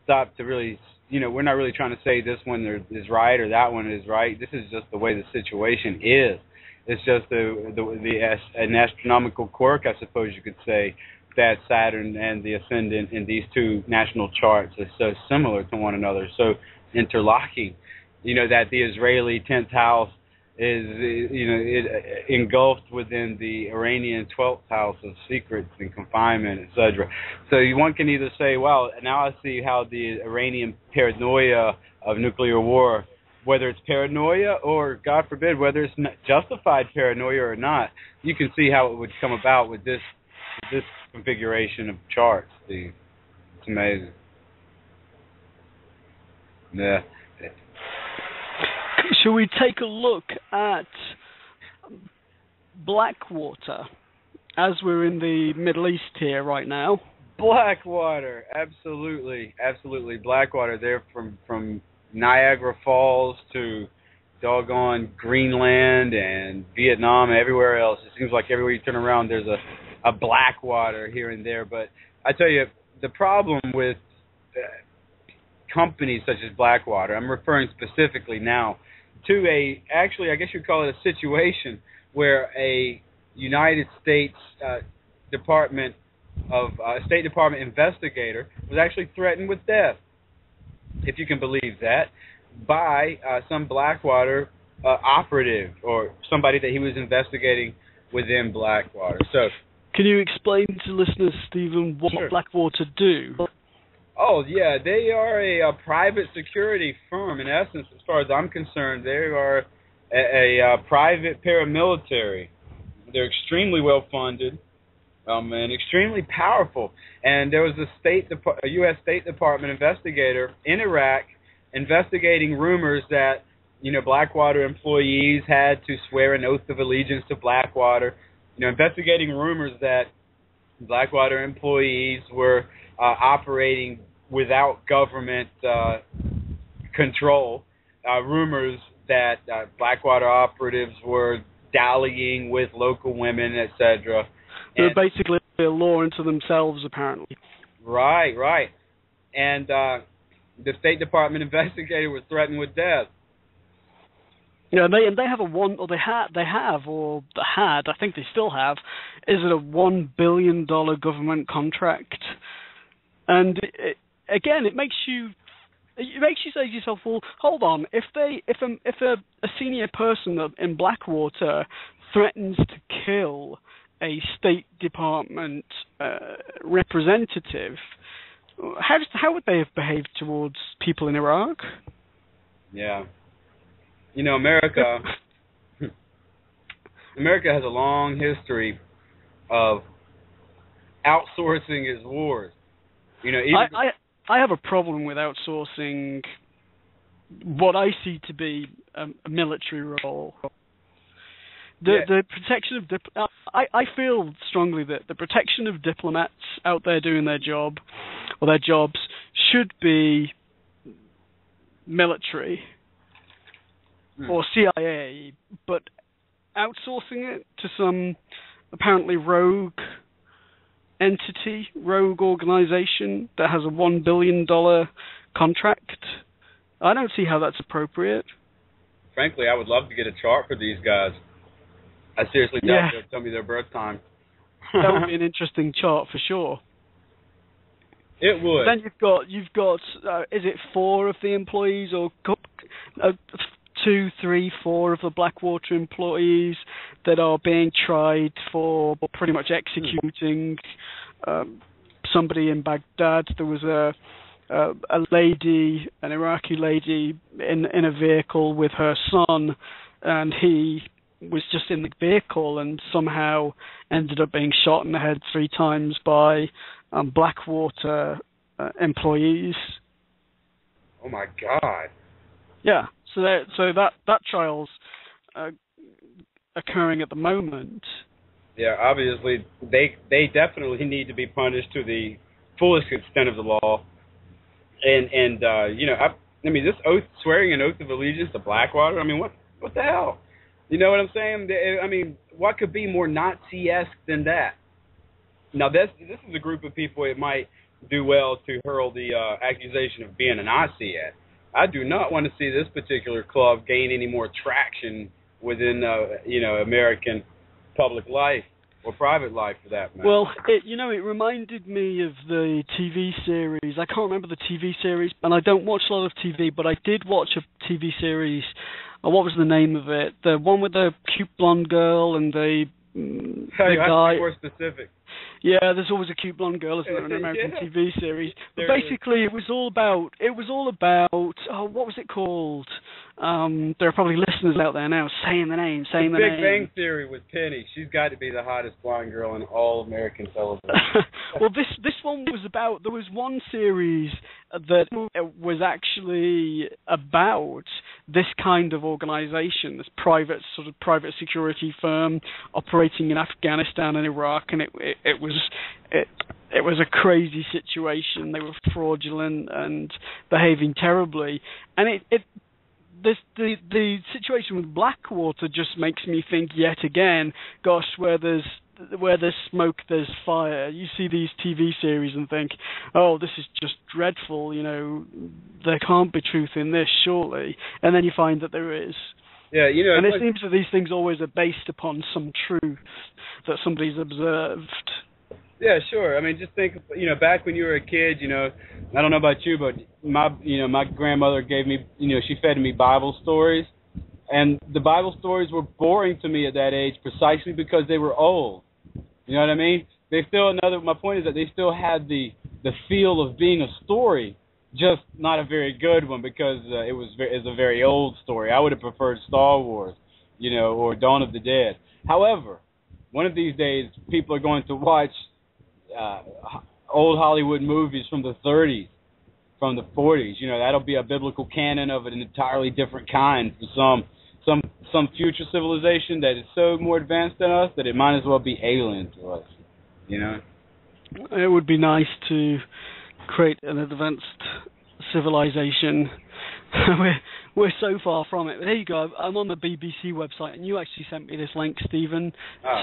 stopped to really, we're not really trying to say this one is right or that one is right. This is just the way the situation is. It's just an astronomical quirk, I suppose you could say, that Saturn and the ascendant in these two national charts are so similar to one another, so interlocking. That the Israeli 10th house is, engulfed within the Iranian 12th house of secrets and confinement, etc. So one can either say, well, now I see how the Iranian paranoia of nuclear war, whether it's paranoia or, God forbid, whether it's justified paranoia or not, you can see how it would come about with this configuration of charts, Steve. It's amazing. Yeah. Shall we take a look at Blackwater, as we're in the Middle East here right now? Blackwater, absolutely. Blackwater, there from Niagara Falls to doggone Greenland and Vietnam and everywhere else. It seems like everywhere you turn around there's a Blackwater here and there. But I tell you, the problem with companies such as Blackwater, I'm referring specifically now to actually, I guess you'd call it a situation where a United States State Department investigator was actually threatened with death, if you can believe that, by some Blackwater operative or somebody that he was investigating within Blackwater. So, can you explain to listeners, Stephen, what Sure. Blackwater do? Oh, yeah, they are a private security firm. In essence, as far as I'm concerned, they are a private paramilitary. They're extremely well-funded and extremely powerful. And there was a U.S. State Department investigator in Iraq investigating rumors that, Blackwater employees had to swear an oath of allegiance to Blackwater, investigating rumors that Blackwater employees were operating without government control. Rumors that Blackwater operatives were dallying with local women, etc. They're basically a law unto themselves, apparently. Right, right. And the State Department investigator was threatened with death. Yeah, they have I think they still have, is it a $1 billion government contract? And again, it makes you say to yourself, well, hold on, if a senior person in Blackwater threatens to kill a State Department representative, how would they have behaved towards people in Iraq? Yeah. You know, America has a long history of outsourcing its wars. You know, I have a problem with outsourcing what I see to be a military role. The protection of I feel strongly that the protection of diplomats out there doing their job or their jobs should be military or CIA, but outsourcing it to some apparently rogue entity, rogue organization that has a $1 billion contract, I don't see how that's appropriate. Frankly, I would love to get a chart for these guys. I seriously doubt they'll tell me their birth time. That would be an interesting chart for sure. It would. Then you've got is it 4 of the employees or 2, 3, 4 of the Blackwater employees that are being tried for pretty much executing somebody in Baghdad. There was a lady, an Iraqi lady, in a vehicle with her son, and he was just in the vehicle and somehow ended up being shot in the head 3 times by Blackwater employees. Oh my God! Yeah, so that trial's occurring at the moment. Yeah, obviously they definitely need to be punished to the fullest extent of the law. And you know, I mean, this swearing an oath of allegiance to Blackwater. I mean, what the hell? You know what I'm saying? I mean, what could be more Nazi-esque than that? Now, this is a group of people it might do well to hurl the accusation of being a Nazi at. I do not want to see this particular club gain any more traction within, American public life or private life, for that matter. Well, it reminded me of the TV series. I can't remember the TV series, and I don't watch a lot of TV, but I did watch a TV series. What was the name of it? The one with the cute blonde girl and the guy. More specific. Yeah, there's always a cute blonde girl, isn't there, in an American TV series? But basically, it was all about. What was it called? There are probably listeners out there now saying the name. Big Bang Theory with Penny. She's got to be the hottest blonde girl in all American television. Well, this one was about. There was one series that was actually about this kind of organization, this private security firm operating in Afghanistan and Iraq, and it was a crazy situation. They were fraudulent and behaving terribly, and the situation with Blackwater just makes me think yet again, gosh, where there's smoke, there's fire. You see these TV series and think, oh, this is just dreadful, there can't be truth in this, surely. And then you find that there is. Yeah, and it seems that these things always are based upon some truth that somebody's observed. Yeah, sure. I mean, just think, back when you were a kid, I don't know about you, but my grandmother gave me, she fed me Bible stories. And the Bible stories were boring to me at that age precisely because they were old. You know what I mean? My point is that they still had the feel of being a story, just not a very good one because it's a very old story. I would have preferred Star Wars, or Dawn of the Dead. However, one of these days, people are going to watch old Hollywood movies from the 30s, from the 40s. That'll be a biblical canon of an entirely different kind for some future civilization that is so more advanced than us that it might as well be alien to us. It would be nice to create an advanced civilization we're so far from it. But there you go. I'm on the BBC website, and you actually sent me this link, Stephen,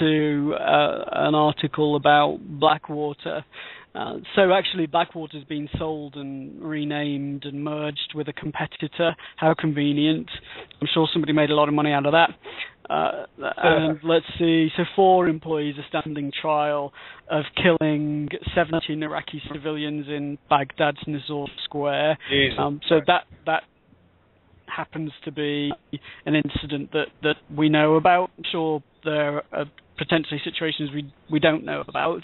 to an article about Blackwater. So actually, Blackwater's been sold and renamed and merged with a competitor. How convenient. I'm sure somebody made a lot of money out of that. And let's see, so 4 employees are standing trial of killing 17 Iraqi civilians in Baghdad's Nizor Square. So that happens to be an incident that we know about. I'm sure there are potentially situations we don't know about.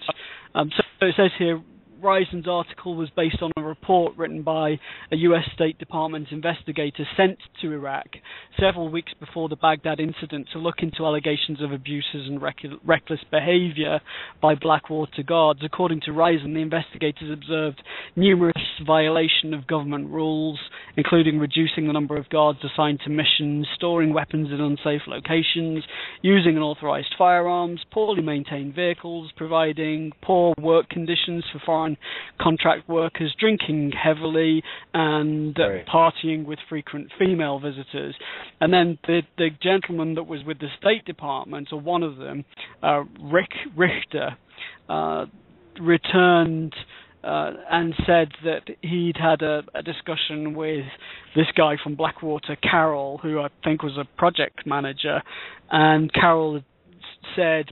So it says here, Risen's article was based on a report written by a U.S. State Department investigator sent to Iraq several weeks before the Baghdad incident to look into allegations of abuses and reckless behavior by Blackwater guards. According to Risen, the investigators observed numerous violations of government rules, including reducing the number of guards assigned to missions, storing weapons in unsafe locations, using unauthorized firearms, poorly maintained vehicles, providing poor work conditions for foreign contract workers, drinking heavily, and partying with frequent female visitors. And then the gentleman that was with the State Department, or one of them, Rick Richter, returned and said that he'd had a discussion with this guy from Blackwater, Carroll, who I think was a project manager, and Carroll said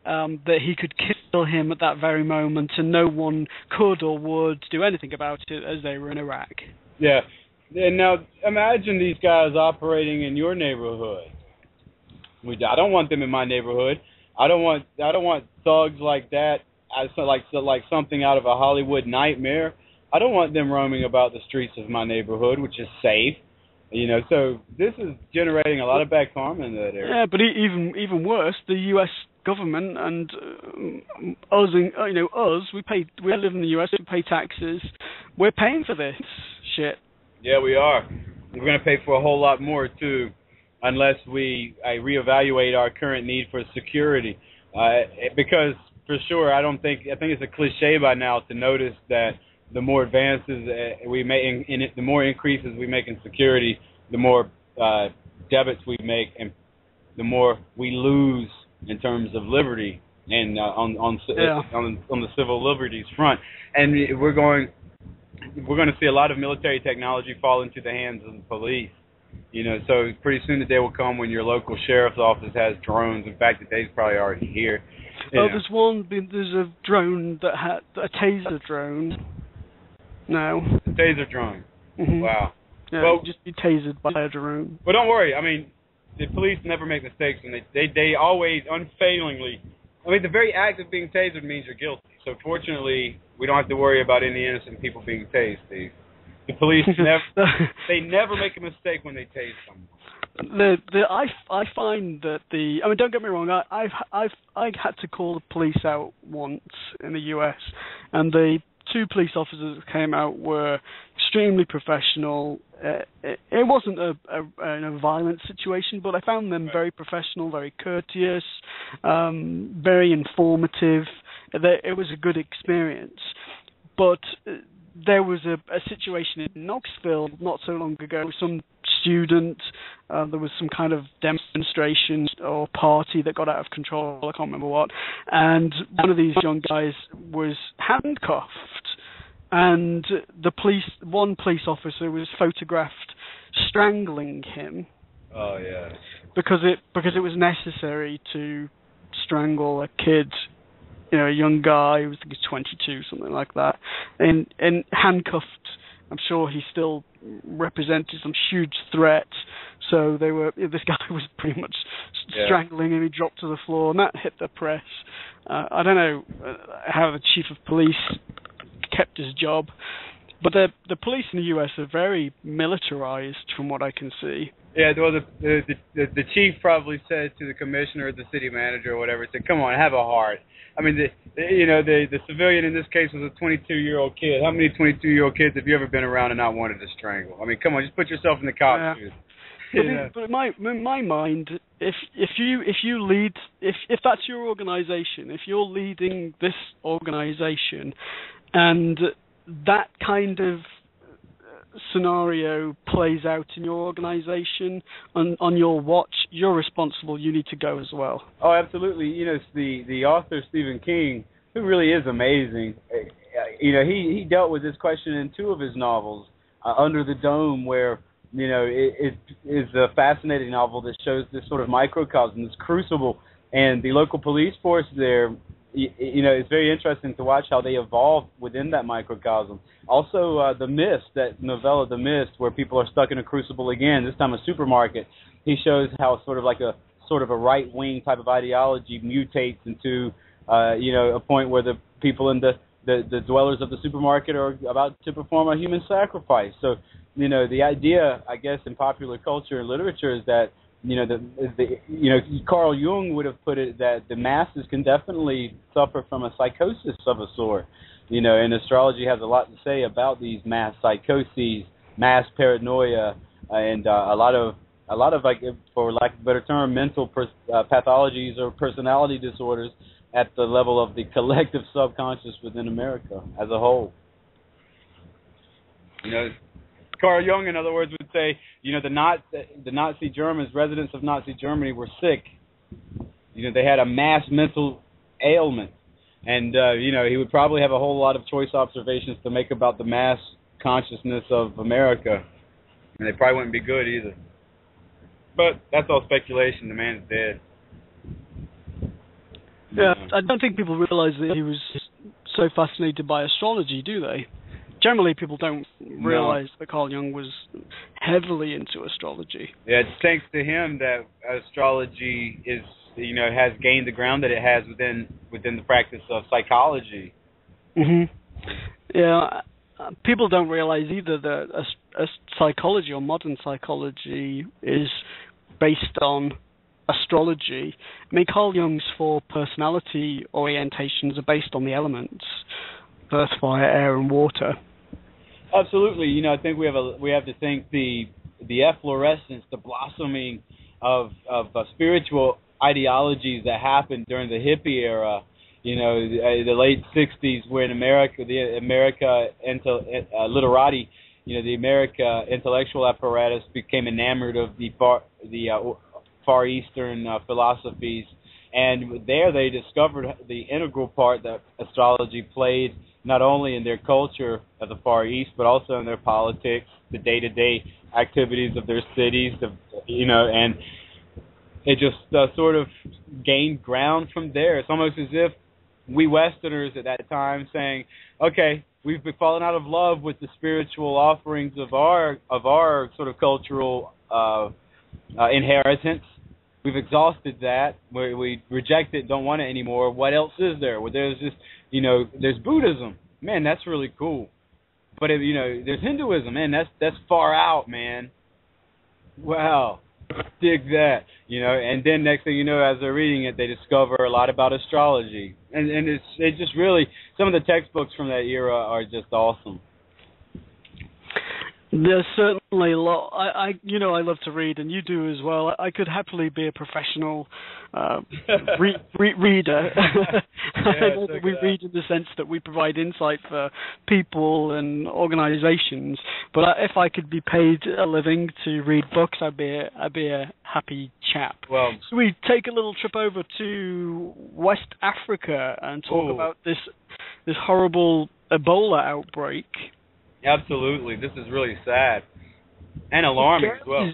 that he could kill him at that very moment, and no one could or would do anything about it as they were in Iraq. Yeah. And now imagine these guys operating in your neighborhood. I don't want them in my neighborhood. I don't want thugs like that, like something out of a Hollywood nightmare. I don't want them roaming about the streets of my neighborhood, which is safe. So this is generating a lot of bad karma in that area. Yeah, but even worse, the U.S. government and us, we live in the U.S., we pay taxes, we're paying for this shit. Yeah, we are. We're going to pay for a whole lot more too, unless we reevaluate our current need for security. Because for sure, I think it's a cliche by now to notice that the more advances we make in it, the more increases we make in security, the more debits we make, and the more we lose in terms of liberty and on the civil liberties front. And we're going to see a lot of military technology fall into the hands of the police. So pretty soon the day will come when your local sheriff's office has drones. In fact, the day's probably already here. There's a drone that had a taser drone. No. A taser drone. Mm-hmm. Wow. Yeah, well, just be tasered by a drone. But don't worry. I mean, the police never make mistakes, and they always unfailingly. I mean, the very act of being tasered means you're guilty. So fortunately, we don't have to worry about any innocent people being tased, Steve. The police never make a mistake when they tase someone. I find that don't get me wrong. I had to call the police out once in the US, and the 2 police officers that came out were extremely professional. It wasn't a violent situation, but I found them very professional, very courteous, very informative. It was a good experience. But there was a situation in Knoxville not so long ago. Some student, there was some kind of demonstration or party that got out of control. I can't remember what. And one of these young guys was handcuffed. And one police officer was photographed strangling him. Oh yeah. Because it was necessary to strangle a kid, a young guy who was, I think he's 22, something like that, and handcuffed. I'm sure he still represented some huge threat. So this guy was pretty much strangling him. He dropped to the floor, and that hit the press. I don't know how the chief of police kept his job, but the police in the U.S. are very militarized, from what I can see. Yeah, well, the chief probably said to the commissioner or the city manager or whatever, said, "Come on, have a heart." I mean, the civilian in this case was a 22-year-old kid. How many 22-year-old kids have you ever been around and not wanted to strangle? I mean, come on, just put yourself in the cop's shoes. But in my mind, if you lead, if that's your organization, if you're leading this organization, and that kind of scenario plays out in your organization on your watch, you're responsible. You need to go as well. Oh, absolutely. You know, it's the author Stephen King, who really is amazing. You know, he dealt with this question in two of his novels, Under the Dome, where it is a fascinating novel that shows this sort of microcosm, this crucible, and the local police force there. You know, it's very interesting to watch how they evolve within that microcosm. Also, The Mist, that novella, The Mist, where people are stuck in a crucible again, this time a supermarket. He shows how sort of a right-wing type of ideology mutates into, a point where the people in the dwellers of the supermarket are about to perform a human sacrifice. So, the idea, I guess, in popular culture and literature is that, Carl Jung would have put it that the masses can definitely suffer from a psychosis of a sort. And astrology has a lot to say about these mass psychoses, mass paranoia, and a lot of, like, for lack of a better term, mental pathologies or personality disorders at the level of the collective subconscious within America as a whole. Carl Jung, in other words, would say, the Nazi Germans, residents of Nazi Germany, were sick. They had a mass mental ailment. And, he would probably have a whole lot of choice observations to make about the mass consciousness of America. And they probably wouldn't be good either. But that's all speculation. The man's dead. Yeah, I don't think people realize that he was so fascinated by astrology, do they? Generally, people don't realize that Carl Jung was heavily into astrology. Yeah, it's thanks to him that astrology has gained the ground that it has within the practice of psychology. Yeah, people don't realize either that psychology or modern psychology is based on astrology. I mean, Carl Jung's 4 personality orientations are based on the elements: earth, fire, air, and water. Absolutely. I think we have to think the efflorescence, the blossoming of spiritual ideologies that happened during the hippie era. The late '60s, when the America literati, the America intellectual apparatus became enamored of the Far Eastern philosophies, and there they discovered the integral part that astrology played, not only in their culture of the Far East, but also in their politics, the day-to-day activities of their cities, and it just sort of gained ground from there. It's almost as if we Westerners at that time saying, okay, we've been falling out of love with the spiritual offerings of our sort of cultural inheritance. We've exhausted that. We reject it, don't want it anymore. What else is there? Well, there's just, there's Buddhism. Man, that's really cool. But, there's Hinduism. Man, that's far out, man. Wow. Dig that. And then next thing you know, as they're reading it, they discover a lot about astrology. And it's just really, some of the textbooks from that era are just awesome. There's certainly a lot. I love to read, and you do as well. I could happily be a professional reader. We read in the sense that we provide insight for people and organizations. But if I could be paid a living to read books, I'd be a happy chap. Well, so we take a little trip over to West Africa and talk about this horrible Ebola outbreak. Absolutely, this is really sad and alarming as well.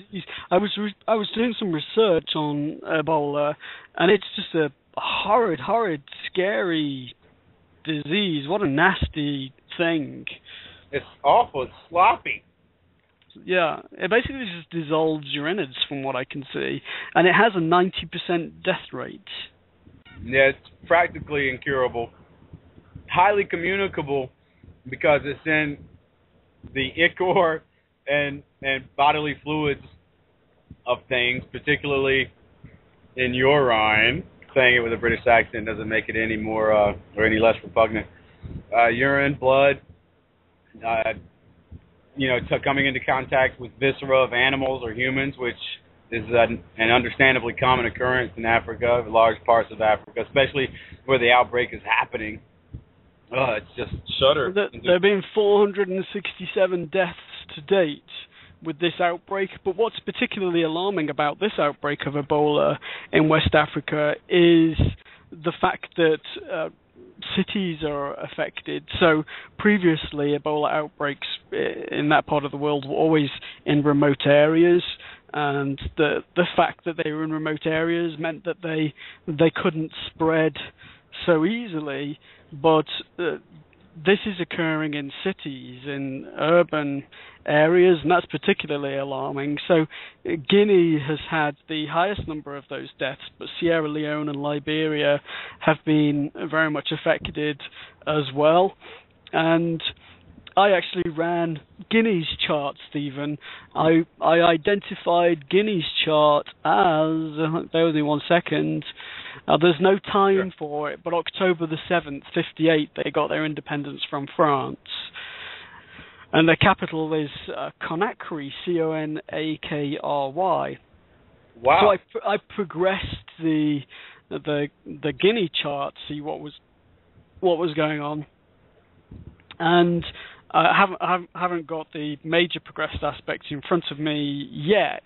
I was doing some research on Ebola, and it's just a horrid, scary disease. What a nasty thing! It's awful. It's sloppy. Yeah, it basically just dissolves your innards, from what I can see, and it has a 90% death rate. Yeah, it's practically incurable. Highly communicable because it's in the ichor and bodily fluids of things, particularly in urine. Saying it with a British accent doesn't make it any more or any less repugnant. Urine, blood, coming into contact with viscera of animals or humans, which is an understandably common occurrence in Africa, large parts of Africa, especially where the outbreak is happening. It's just shudder. There have been 467 deaths to date with this outbreak. But what's particularly alarming about this outbreak of Ebola in West Africa is the fact that cities are affected. So previously, Ebola outbreaks in that part of the world were always in remote areas, and the fact that they were in remote areas meant that they couldn't spread so easily. But this is occurring in cities, in urban areas, and that's particularly alarming. So Guinea has had the highest number of those deaths, but Sierra Leone and Liberia have been very much affected as well. And I actually ran Guinea's chart, Stephen. I identified Guinea's chart as, bear with me 1 second, there's no time for it, but October the 7th, 58, they got their independence from France. And their capital is Conakry, Conakry. Wow. So I progressed the Guinea chart to see what was going on. And I haven't got the major progressed aspects in front of me yet,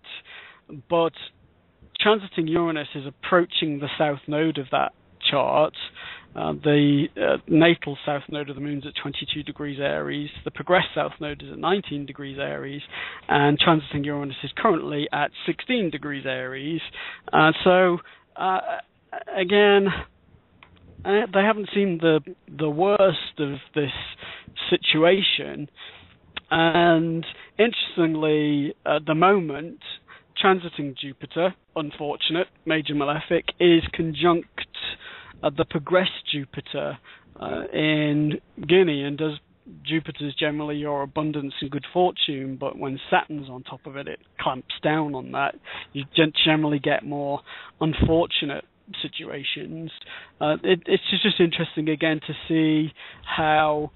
but transiting Uranus is approaching the south node of that chart. The natal south node of the moon's at 22 degrees Aries. The progressed south node is at 19 degrees Aries, and transiting Uranus is currently at 16 degrees Aries. So again, they haven't seen the worst of this situation. And interestingly, at the moment, transiting Jupiter, unfortunate, major malefic, is conjunct the progressed Jupiter in Guinea, and does Jupiter's generally your abundance and good fortune, but when Saturn's on top of it, it clamps down on that. You generally get more unfortunate situations. It's just interesting again to see how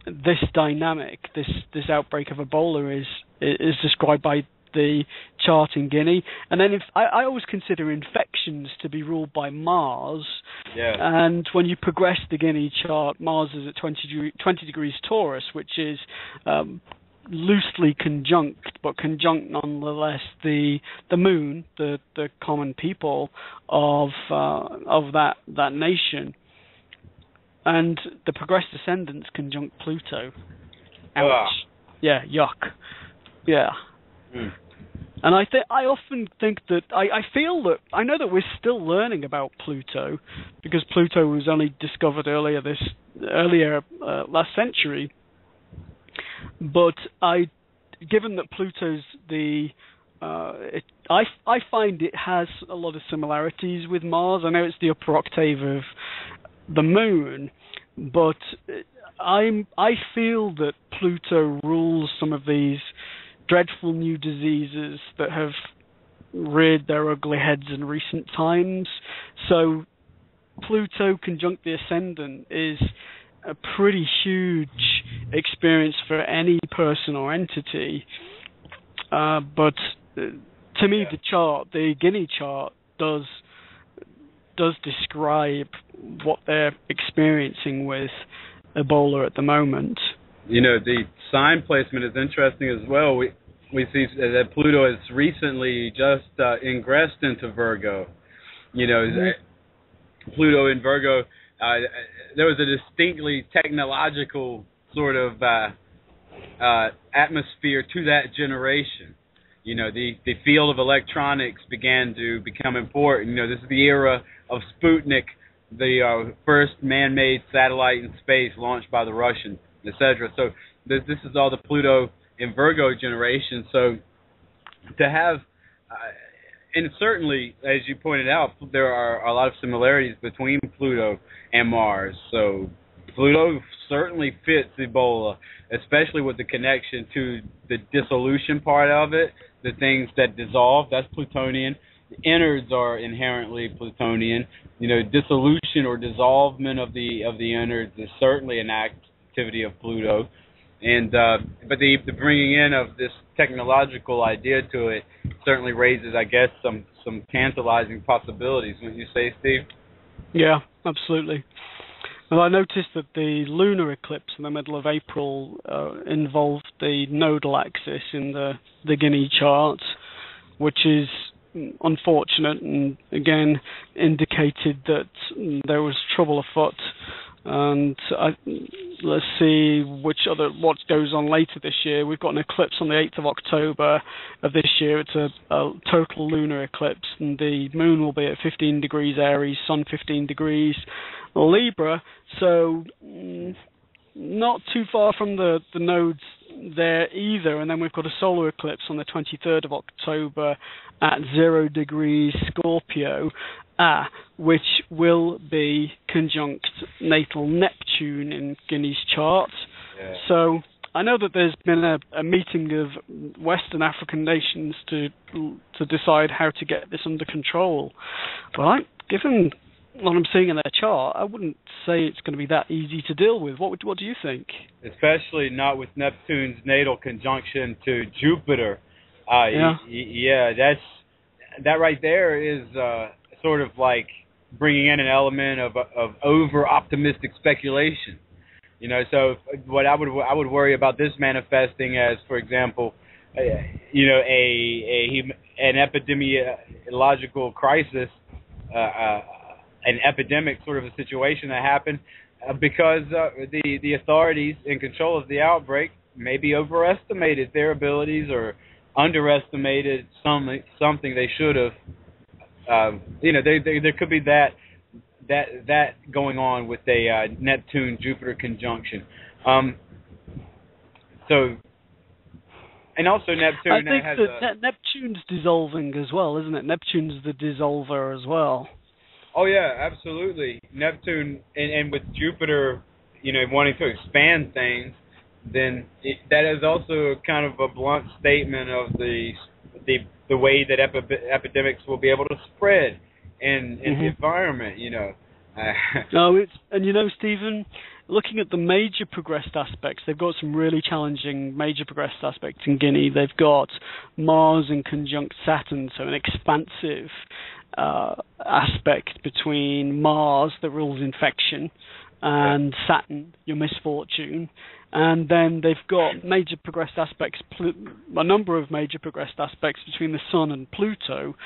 this dynamic, this outbreak of Ebola is described by the chart in Guinea. And then I always consider infections to be ruled by Mars. Yeah. And when you progress the Guinea chart, Mars is at 20 degrees Taurus, which is loosely conjunct, but conjunct nonetheless the moon, the common people of that nation. And the progressed ascendants conjunct Pluto. Ouch. Yeah, yuck. Yeah. Mm. And I often think that I feel that I know that we're still learning about Pluto, because Pluto was only discovered earlier last century. But given that Pluto's I find it has a lot of similarities with Mars. I know it's the upper octave of the moon, but I feel that Pluto rules some of these dreadful new diseases that have reared their ugly heads in recent times. So Pluto conjunct the ascendant is a pretty huge experience for any person or entity. But to me, the Guinea chart does describe what they're experiencing with Ebola at the moment. You know, the sign placement is interesting as well. We see that Pluto has recently just ingressed into Virgo. You know, Pluto in Virgo, there was a distinctly technological sort of atmosphere to that generation. You know, the field of electronics began to become important. You know, this is the era of Sputnik, the first man-made satellite in space launched by the Russians, etc. So this is all the Pluto in Virgo generation. So to have, and certainly, as you pointed out, there are a lot of similarities between Pluto and Mars. So Pluto certainly fits Ebola, especially with the connection to the dissolution part of it, the things that dissolve, that's Plutonian. The innards are inherently Plutonian. You know, dissolution or dissolvement of the innards is certainly an activity of Pluto. And but the bringing in of this technological idea to it certainly raises, I guess, some tantalizing possibilities. Wouldn't you say, Steve? Yeah, absolutely. Well, I noticed that the lunar eclipse in the middle of April involved the nodal axis in the Guinea chart, which is unfortunate and again indicated that there was trouble afoot. And let's see what goes on later this year. We've got an eclipse on the 8th of October of this year. It's a total lunar eclipse, and the moon will be at 15 degrees Aries, sun 15 degrees Libra. So not too far from the nodes there either. And then we've got a solar eclipse on the 23rd of October at 0 degrees Scorpio, which will be conjunct natal Neptune in Guinea's chart. Yeah. So I know that there's been a meeting of Western African nations to decide how to get this under control. But given what I'm seeing in their chart, I wouldn't say it's going to be that easy to deal with. What do you think? Especially not with Neptune's natal conjunction to Jupiter. That right there is sort of like bringing in an element of over-optimistic speculation. So what I would worry about this manifesting as, for example, an epidemiological crisis, an epidemic sort of a situation that happened because the authorities in control of the outbreak maybe overestimated their abilities or underestimated something they should have. There could be that going on with a Neptune-Jupiter conjunction. And also Neptune. I think that Neptune's dissolving as well, isn't it? Neptune's the dissolver as well. Oh yeah, absolutely. Neptune and with Jupiter, wanting to expand things, then that is also kind of a blunt statement of the way that epidemics will be able to spread in the environment. Stephen, looking at the major progressed aspects, they've got some really challenging major progressed aspects in Guinea. They've got Mars in conjunct Saturn, so an expansive aspect between Mars, that rules infection, and Saturn, your misfortune. And then they've got major progressed aspects, a number of major progressed aspects between the Sun and Pluto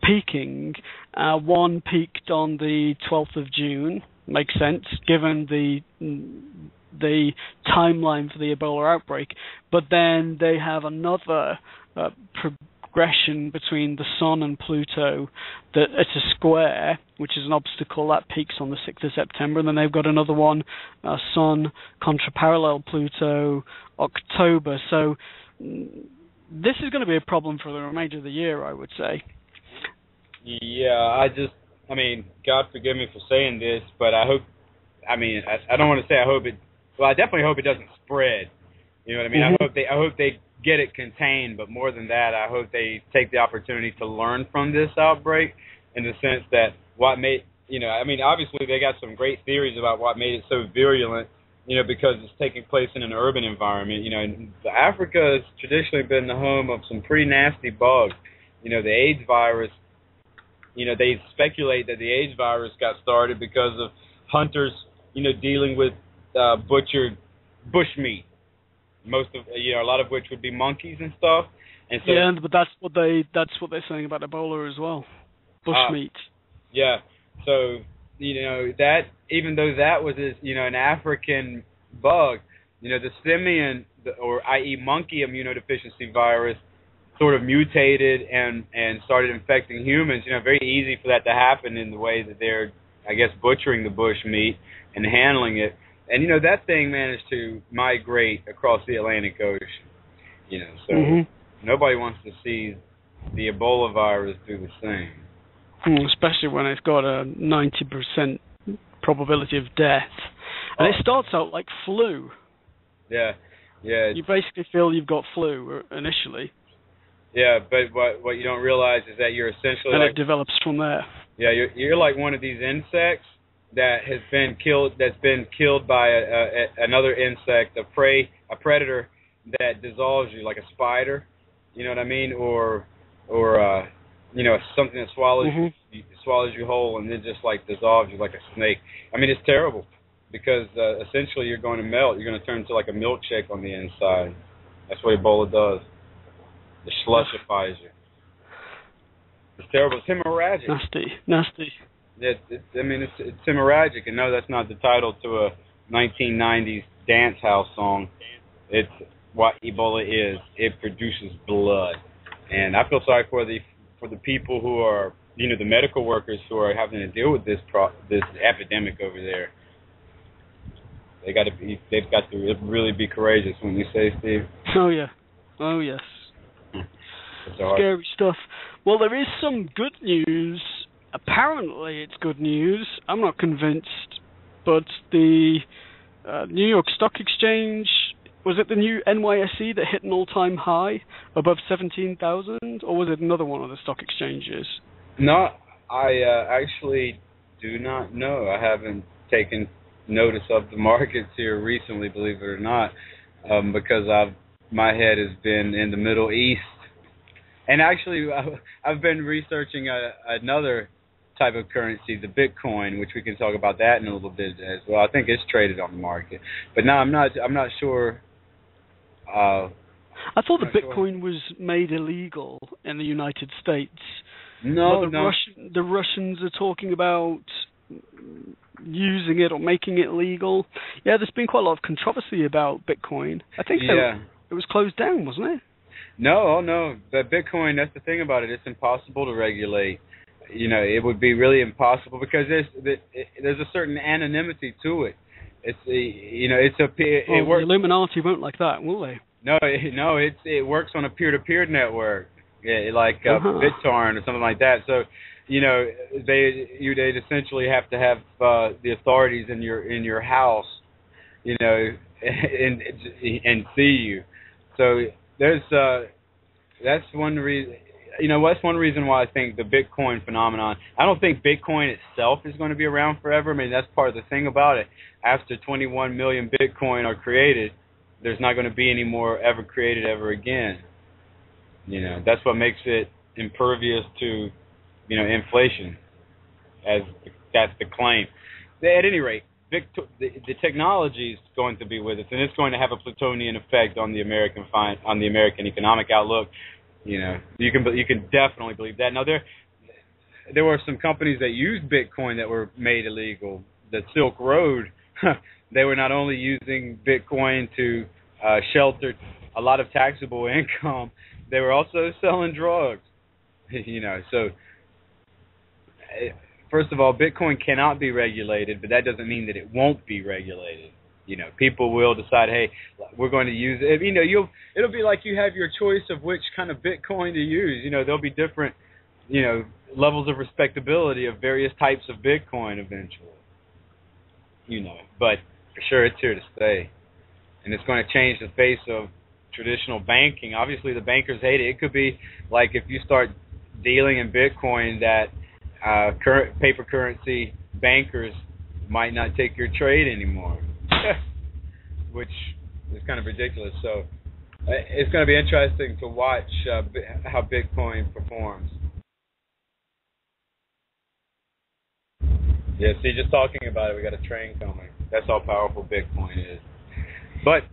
peaking. One peaked on the 12th of June, makes sense, given the timeline for the Ebola outbreak. But then they have another progression between the Sun and Pluto that it's a square, which is an obstacle that peaks on the 6th of September, and then they've got another one, Sun contra parallel Pluto, October. So this is going to be a problem for the remainder of the year, I would say. Yeah, God forgive me for saying this, but I hope, I don't want to say I hope it, well, I definitely hope it doesn't spread. You know what I mean? I hope they get it contained, but more than that, I hope they take the opportunity to learn from this outbreak in the sense that what made, obviously they got some great theories about what made it so virulent, because it's taking place in an urban environment. And Africa has traditionally been the home of some pretty nasty bugs. The AIDS virus, they speculate that the AIDS virus got started because of hunters, dealing with butchered bushmeat. Most of a lot of which would be monkeys and stuff, and so but that's what they're saying about Ebola as well, bushmeat. Yeah, so that even though that was an African bug, the simian or i.e. monkey immunodeficiency virus sort of mutated and started infecting humans. Very easy for that to happen in the way that they're, I guess, butchering the bushmeat and handling it. And, that thing managed to migrate across the Atlantic Ocean, so nobody wants to see the Ebola virus do the same. Especially when it's got a 90% probability of death. And it starts out like flu. Yeah. You basically feel you've got flu initially. Yeah, but what you don't realize is that you're essentially and it develops from there. Yeah, you're like one of these insects that has been killed. That's been killed by another insect, a predator that dissolves you, like a spider. You know what I mean? Or something that swallows you whole and then just like dissolves you like a snake. It's terrible. because essentially you're going to melt. You're going to turn into like a milkshake on the inside. That's what Ebola does. It slushifies you. It's terrible. It's hemorrhagic. Nasty. It's hemorrhagic, and no, that's not the title to a 1990s dance house song. It's what Ebola is. It produces blood, and I feel sorry for the people who are, the medical workers who are having to deal with this epidemic over there. They've got to really be courageous, when you say, Steve. Oh yeah. Oh yes. Scary stuff. Well, there is some good news. Apparently, it's good news. I'm not convinced, but the New York Stock Exchange, was it the new NYSE that hit an all-time high above 17,000, or was it another one of the stock exchanges? No, I actually do not know. I haven't taken notice of the markets here recently, believe it or not, because my head has been in the Middle East. And actually, I've been researching another type of currency, the Bitcoin, which we can talk about that in a little bit as well. I think it's traded on the market, but no, I'm not sure. I thought the Bitcoin was made illegal in the United States. No. The Russians are talking about using it or making it legal. Yeah, there's been quite a lot of controversy about Bitcoin. I think it was closed down, wasn't it? No. The Bitcoin, that's the thing about it. It's impossible to regulate. It would be really impossible because there's a certain anonymity to it. The Illuminati won't like that, will they? No, it works on a peer-to-peer network, like BitTorrent or something like that. So, they'd essentially have to have the authorities in your house, and see you. So that's one reason. That's one reason why I think the Bitcoin phenomenon. I don't think Bitcoin itself is going to be around forever. That's part of the thing about it. After 21 million Bitcoin are created, there's not going to be any more ever created ever again. That's what makes it impervious to, inflation. That's the claim. At any rate, the technology is going to be with us, and it's going to have a Plutonian effect on the American economic outlook. You can definitely believe that. Now there were some companies that used Bitcoin that were made illegal. The Silk Road, they were not only using Bitcoin to shelter a lot of taxable income, they were also selling drugs. So first of all, Bitcoin cannot be regulated, but that doesn't mean that it won't be regulated. People will decide, hey, we're going to use it. It'll be like you have your choice of which kind of Bitcoin to use. There'll be different, levels of respectability of various types of Bitcoin eventually. But for sure it's here to stay. And it's going to change the face of traditional banking. Obviously the bankers hate it. It could be like if you start dealing in Bitcoin that current paper currency bankers might not take your trade anymore. Which is kind of ridiculous. So it's going to be interesting to watch how Bitcoin performs. Yeah, see, just talking about it, we got a train coming. That's how powerful Bitcoin is. But,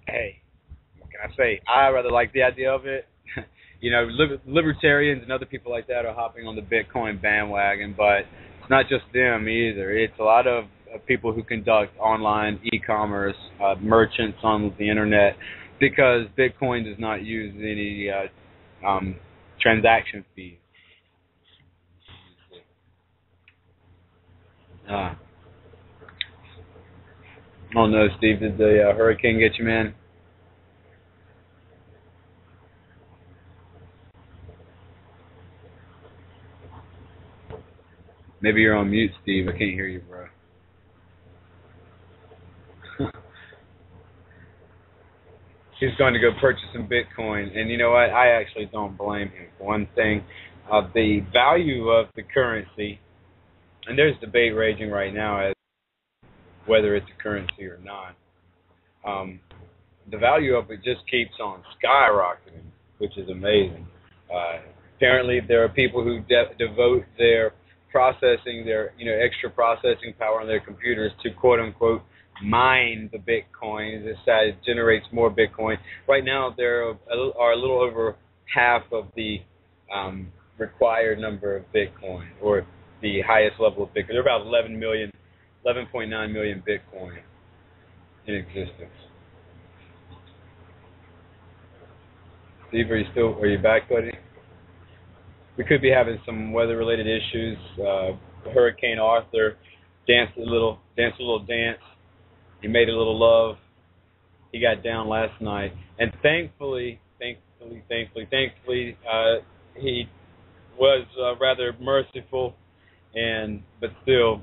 hey, what can I say? I rather like the idea of it. Libertarians and other people like that are hopping on the Bitcoin bandwagon, but it's not just them either. It's a lot of people who conduct online e-commerce, merchants on the internet, because Bitcoin does not use any transaction fees. Oh no, Steve, did the hurricane get you, man? Maybe you're on mute, Steve. I can't hear you, bro. He's going to go purchase some Bitcoin, and you know what? I actually don't blame him. For one thing, the value of the currency, and there's debate raging right now as whether it's a currency or not. The value of it just keeps on skyrocketing, which is amazing. Apparently, there are people who devote their processing their, extra processing power on their computers to quote unquote mine the Bitcoin. This side generates more Bitcoin. Right now, there are a little over half of the required number of Bitcoin, or the highest level of Bitcoin. There are about 11.9 million Bitcoin in existence. Steve, are you back, buddy? We could be having some weather-related issues. Hurricane Arthur danced a little dance. He made a little love. He got down last night, and thankfully, he was rather merciful. But still,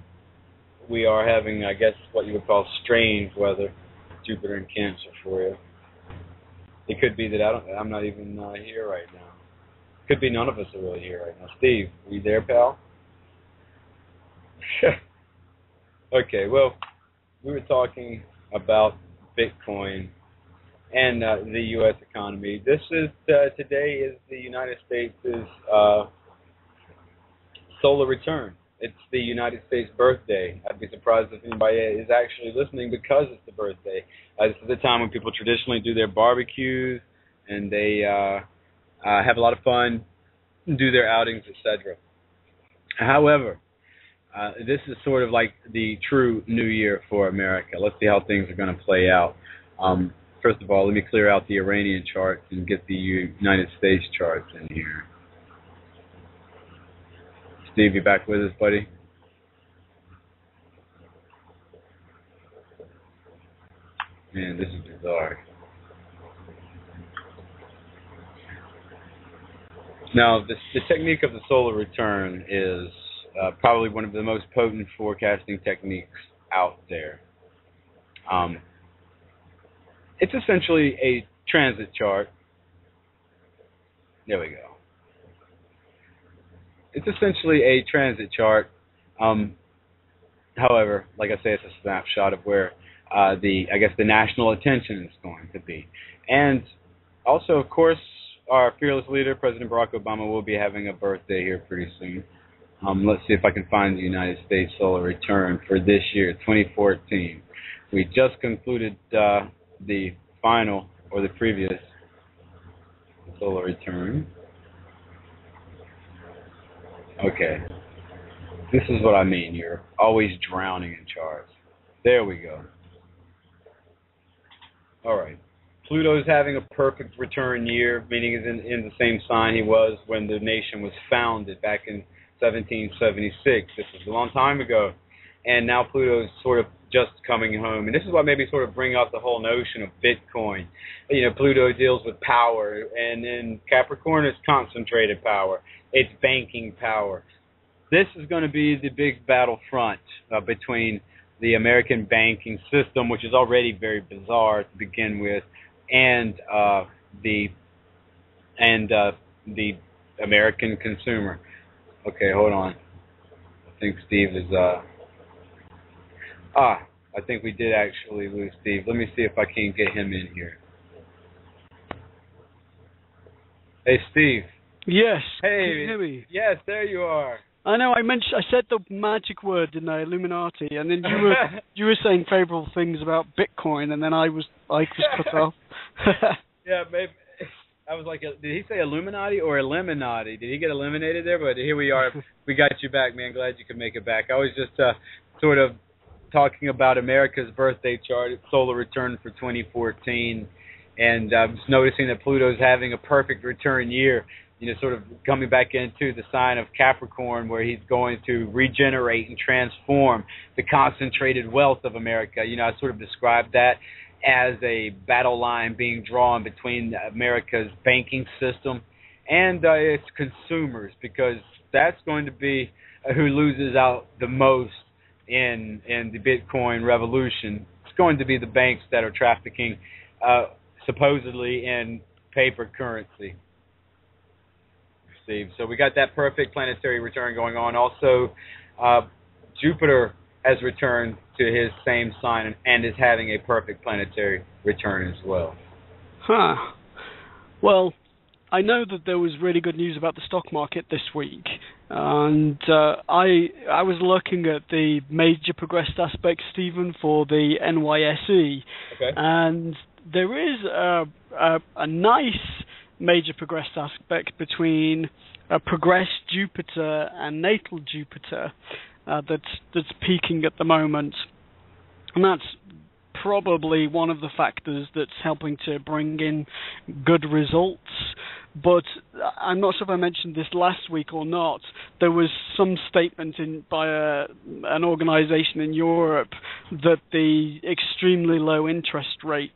we are having, I guess, what you would call strange weather. Jupiter in Cancer for you. It could be that I'm not even here right now. Could be none of us are really here right now. Steve, are you there, pal? Okay, well, we were talking about Bitcoin and the U.S. economy. Today is the United States' solar return. It's the United States' birthday. I'd be surprised if anybody is actually listening because it's the birthday. This is the time when people traditionally do their barbecues and they have a lot of fun, do their outings, etc. However, this is sort of like the true new year for America. Let's see how things are going to play out. First of all, let me clear out the Iranian charts and get the United States charts in here. Steve, you back with us, buddy? Man, this is bizarre. Now, the technique of the solar return is probably one of the most potent forecasting techniques out there. It's essentially a transit chart. There we go. It's essentially a transit chart. However, like I say, it's a snapshot of where the national attention is going to be. And also, of course, our fearless leader, President Barack Obama, will be having a birthday here pretty soon. Let's see if I can find the United States solar return for this year, 2014. We just concluded the final, or the previous, solar return. Okay. This is what I mean. You're always drowning in charts. There we go. All right. Pluto's having a perfect return year, meaning is in the same sign he was when the nation was founded back in 1776. This was a long time ago. And now Pluto's sort of just coming home. And this is what made me sort of bring up the whole notion of Bitcoin. Pluto deals with power, and then Capricorn is concentrated power. It's banking power. This is going to be the big battlefront between the American banking system, which is already very bizarre to begin with, and the American consumer. Okay, hold on. I think Steve is I think we did actually lose Steve. Let me see if I can get him in here. Hey, Steve. Yes. Hey. Can you hear me? Yes, there you are. I know. I said the magic word, didn't I? Illuminati, and then you were saying favorable things about Bitcoin, and then I was cut off. Yeah, maybe. I was like, did he say Illuminati or Eliminati? Did he get eliminated there? But here we are. We got you back, man. Glad you could make it back. I was just sort of talking about America's birthday chart, solar return for 2014, and I was noticing that Pluto's having a perfect return year, sort of coming back into the sign of Capricorn, where he's going to regenerate and transform the concentrated wealth of America. I sort of described that as a battle line being drawn between America's banking system and its consumers, because that's going to be who loses out the most in the Bitcoin revolution. It's going to be the banks that are trafficking supposedly in paper currency. Steve. So we got that perfect planetary return going on. Also, Jupiter has returned to his same sign and is having a perfect planetary return as well. Huh. Well, I know that there was really good news about the stock market this week, and I was looking at the major progressed aspects, Stephen, for the NYSE, Okay. and there is a nice major progressed aspect between progressed Jupiter and natal Jupiter that's peaking at the moment, and that's probably one of the factors that's helping to bring in good results. But I'm not sure if I mentioned this last week or not. There was some statement by an organization in Europe that the extremely low interest rates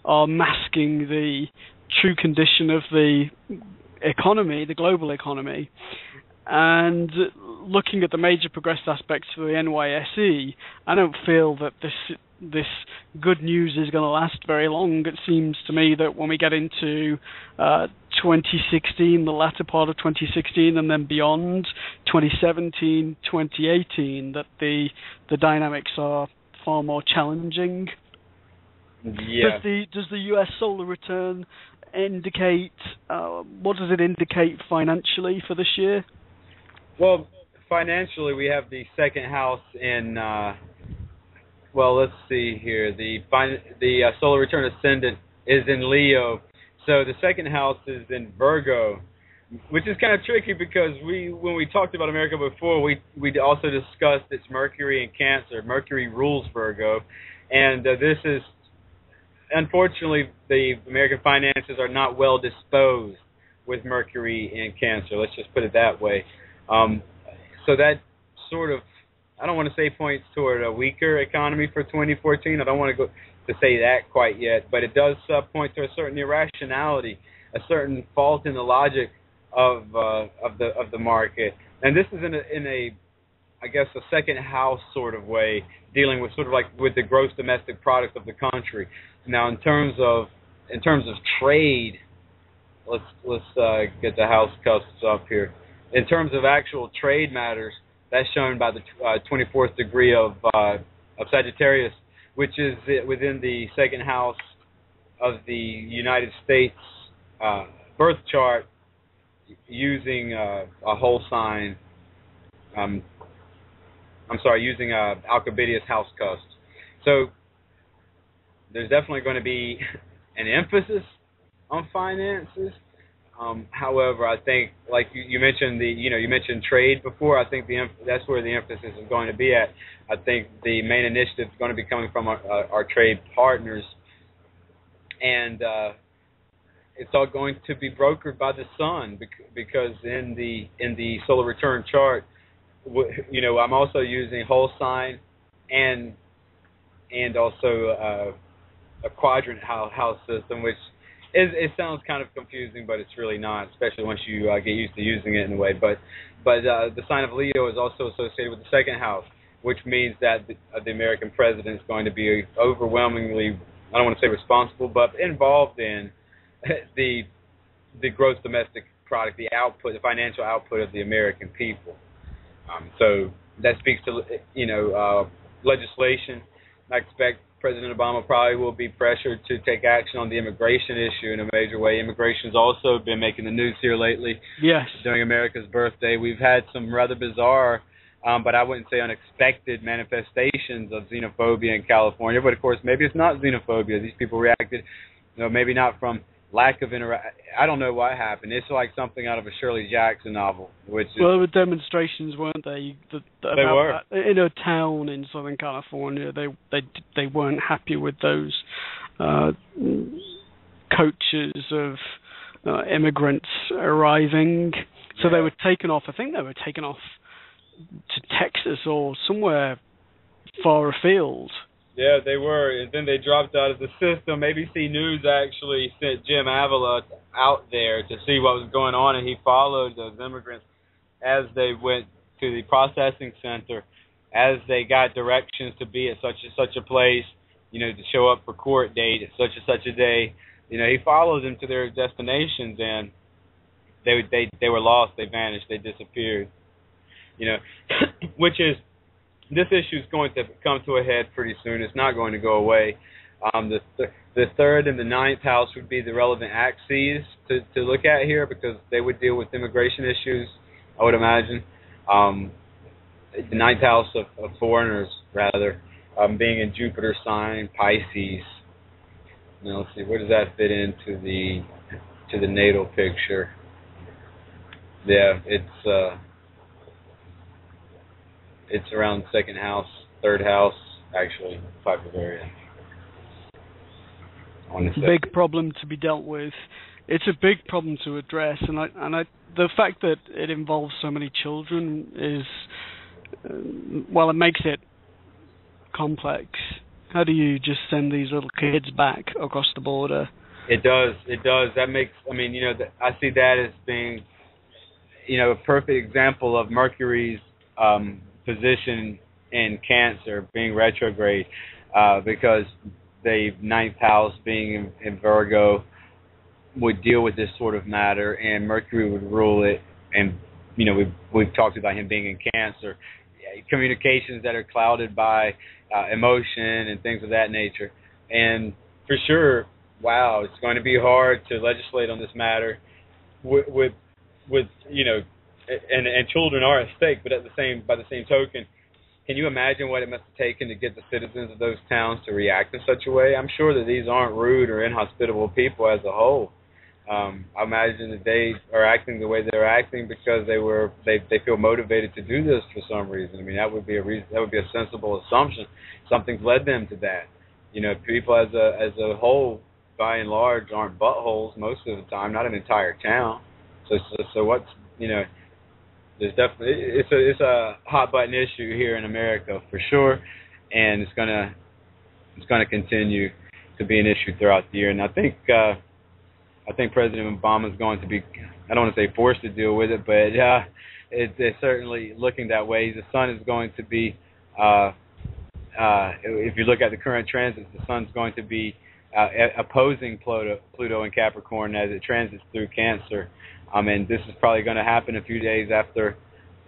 are masking the true condition of the economy, the global economy. And looking at the major progressed aspects for the NYSE, I don't feel that this good news is going to last very long. It seems to me that when we get into 2016, the latter part of 2016, and then beyond 2017, 2018, that the dynamics are far more challenging. Yeah. Does the U.S. solar return indicate, what does it indicate financially for this year? Well, financially, we have the second house in, well, let's see here. The solar return ascendant is in Leo, so the second house is in Virgo, which is kind of tricky because when we talked about America before, we also discussed its Mercury in Cancer. Mercury rules Virgo, and this is, unfortunately, the American finances are not well disposed with Mercury in Cancer. Let's just put it that way. So that sort of, I don't want to say points toward a weaker economy for 2014. I don't want to go to say that quite yet, but it does point to a certain irrationality, a certain fault in the logic of the market. And this is in a I guess a second house sort of way, dealing with sort of like with the gross domestic product of the country. Now, in terms of trade, let's get the house cusps up here. In terms of actual trade matters, that's shown by the 24th degree of Sagittarius, which is within the second house of the United States birth chart, using a whole sign. Using Alcibiades house cusp. So there's definitely going to be an emphasis on finances. However, I think, like you mentioned, you mentioned trade before. I think that's where the emphasis is going to be at. I think the main initiative is going to be coming from our trade partners, and it's all going to be brokered by the sun, because in the solar return chart, I'm also using whole sign and also a quadrant house system, which it sounds kind of confusing, but it's really not, especially once you get used to using it in a way. But the sign of Leo is also associated with the second house, which means that the American president is going to be overwhelmingly, I don't want to say responsible, but involved in the gross domestic product, the output, the financial output of the American people. So that speaks to legislation. I expect President Obama probably will be pressured to take action on the immigration issue in a major way. Immigration's also been making the news here lately. Yes. During America's birthday, we've had some rather bizarre, but I wouldn't say unexpected manifestations of xenophobia in California. But of course, maybe it's not xenophobia. These people reacted, maybe not from lack of I don't know what happened. It's like something out of a Shirley Jackson novel, which is... Well, there were demonstrations, weren't they? They were. In a town in Southern California, they weren't happy with those coaches of immigrants arriving. So they were taken off. I think they were taken off to Texas or somewhere far afield. Yeah, they were, and then they dropped out of the system. ABC News actually sent Jim Avila out there to see what was going on, and he followed those immigrants as they went to the processing center, as they got directions to be at such and such a place, to show up for court date at such and such a day. He followed them to their destinations, and they were lost. They vanished. They disappeared. Which is... This issue is going to come to a head pretty soon. It's not going to go away. The third and the ninth house would be the relevant axes to look at here because they would deal with immigration issues, I would imagine. The ninth house of foreigners, rather, being in Jupiter sign, Pisces. Now, let's see, where does that fit into the natal picture? Yeah, it's around second house, third house, actually, type of area. Big problem to be dealt with. It's a big problem to address, and the fact that it involves so many children is, well, it makes it complex. How do you just send these little kids back across the border? It does. That makes, I see that as being, a perfect example of Mercury's position in Cancer being retrograde, because the ninth house being in Virgo would deal with this sort of matter, and Mercury would rule it. And we've talked about him being in Cancer, communications that are clouded by emotion and things of that nature. And for sure, wow, it's going to be hard to legislate on this matter with and children are at stake. But by the same token, can you imagine what it must have taken to get the citizens of those towns to react in such a way? I'm sure that these aren't rude or inhospitable people as a whole. I imagine that they are acting the way they're acting because they feel motivated to do this for some reason. I mean, that would be a sensible assumption. Something's led them to that. People as a whole, by and large, aren't buttholes most of the time. Not an entire town. So what's there's definitely it's a hot button issue here in America for sure, and it's gonna continue to be an issue throughout the year. And I think President Obama is going to be, I don't want to say forced to deal with it, but it's certainly looking that way. The sun is going to be, if you look at the current transits, the sun's going to be opposing Pluto in Capricorn as it transits through Cancer. And this is probably going to happen a few days after.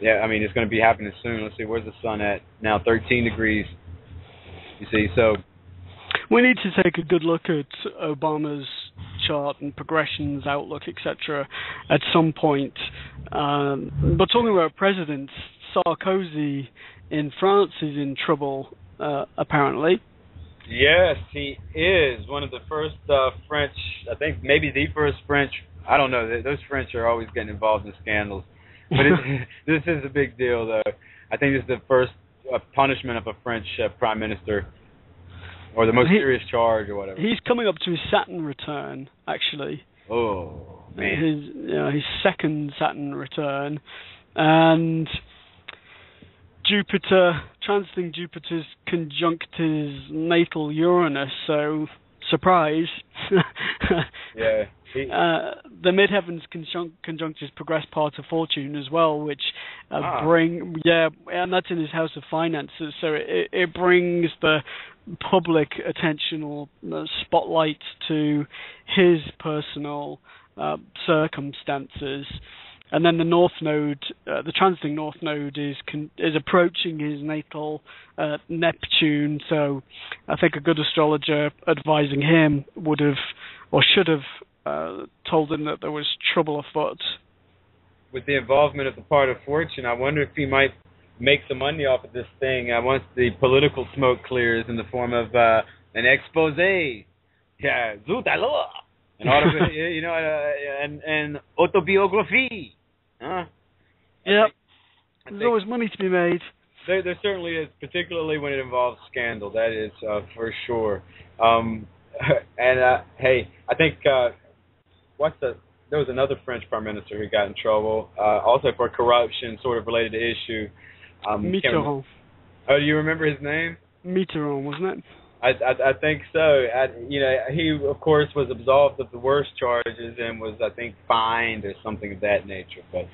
Yeah, it's going to be happening soon. Let's see, where's the sun at now? 13 degrees. You see, so we need to take a good look at Obama's chart and progressions, outlook, etc. at some point. But talking about presidents, Sarkozy in France is in trouble, apparently. Yes, he is one of the first French, I think maybe the first French. I don't know. Those French are always getting involved in scandals. But this is a big deal, though. I think this is the first punishment of a French prime minister, or the most serious charge or whatever. He's coming up to his Saturn return, actually. Oh, man. His second Saturn return. And transiting Jupiter's conjunct his natal Uranus, so surprise. Yeah. The midheavens conjunct his progressed part of fortune as well, which and that's in his house of finances, so it brings the public attention or spotlight to his personal circumstances. And then the North Node, the transiting North Node is approaching his natal Neptune. So I think a good astrologer advising him would have or should have told him that there was trouble afoot. With the involvement of the part of fortune, I wonder if he might make some money off of this thing once the political smoke clears in the form of an expose. Yeah, zut alors. An autobiography. Huh? Yep. There's always money to be made. There certainly is, particularly when it involves scandal. That is for sure. Hey, I think there was another French prime minister who got in trouble, also for corruption, sort of related to issue. Mitterrand. Oh, do you remember his name? Mitterrand, wasn't it? I think so. He of course was absolved of the worst charges and was, I think, fined or something of that nature. But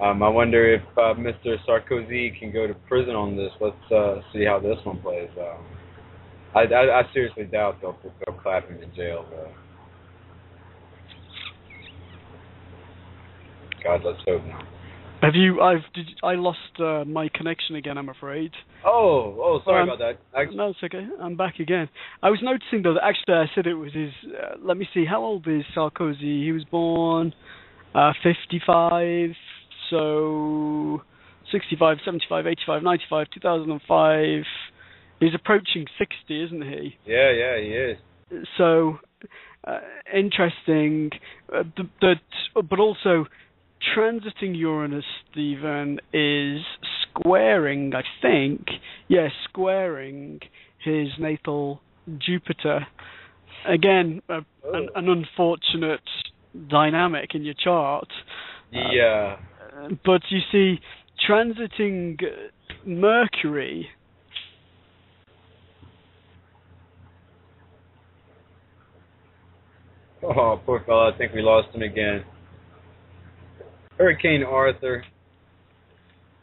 I wonder if Mr. Sarkozy can go to prison on this. Let's see how this one plays out. I seriously doubt they'll clap him in jail, though. God, let's hope not. Have you? I lost my connection again, I'm afraid. Sorry about that. No, it's okay. I'm back again. I was noticing though that actually I said it was his. Let me see. How old is Sarkozy? He was born 55. So 65, 75, 85, 95, 2005. He's approaching 60, isn't he? Yeah, he is. So interesting. But also. Transiting Uranus, Stephen, is squaring, I think, squaring his natal Jupiter. Again, an unfortunate dynamic in your chart. Yeah. But you see, transiting Mercury. Oh, poor fella. I think we lost him again. Hurricane Arthur.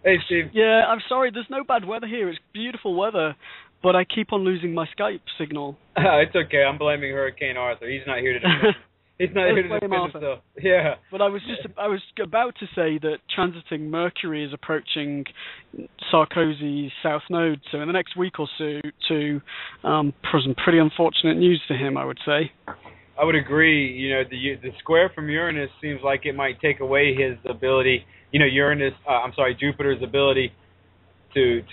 Hey, Steve. Yeah, I'm sorry. There's no bad weather here. It's beautiful weather, but I keep on losing my Skype signal. It's okay. I'm blaming Hurricane Arthur. He's not here to defend. He's not here to defend himself. Yeah. But I was about to say that transiting Mercury is approaching Sarkozy's South Node, so in the next week or so, some pretty unfortunate news for him, I would say. I would agree. You know, the square from Uranus seems like it might take away his ability. You know, Jupiter's ability to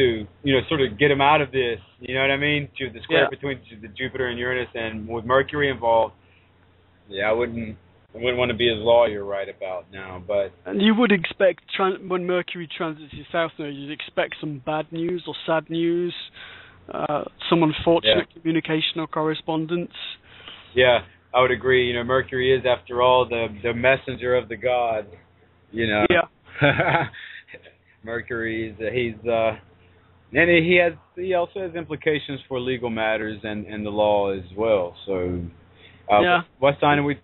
sort of get him out of this. You know what I mean? To the square between the Jupiter and Uranus, and with Mercury involved. Yeah, I wouldn't want to be his lawyer right about now, but. And you would expect when Mercury transits your South Node, you'd expect some bad news or sad news, some unfortunate communication or correspondence. Yeah. I would agree. You know, Mercury is, after all, the messenger of the gods. You know. Yeah. Mercury and he also has implications for legal matters and the law as well. So, what sign are we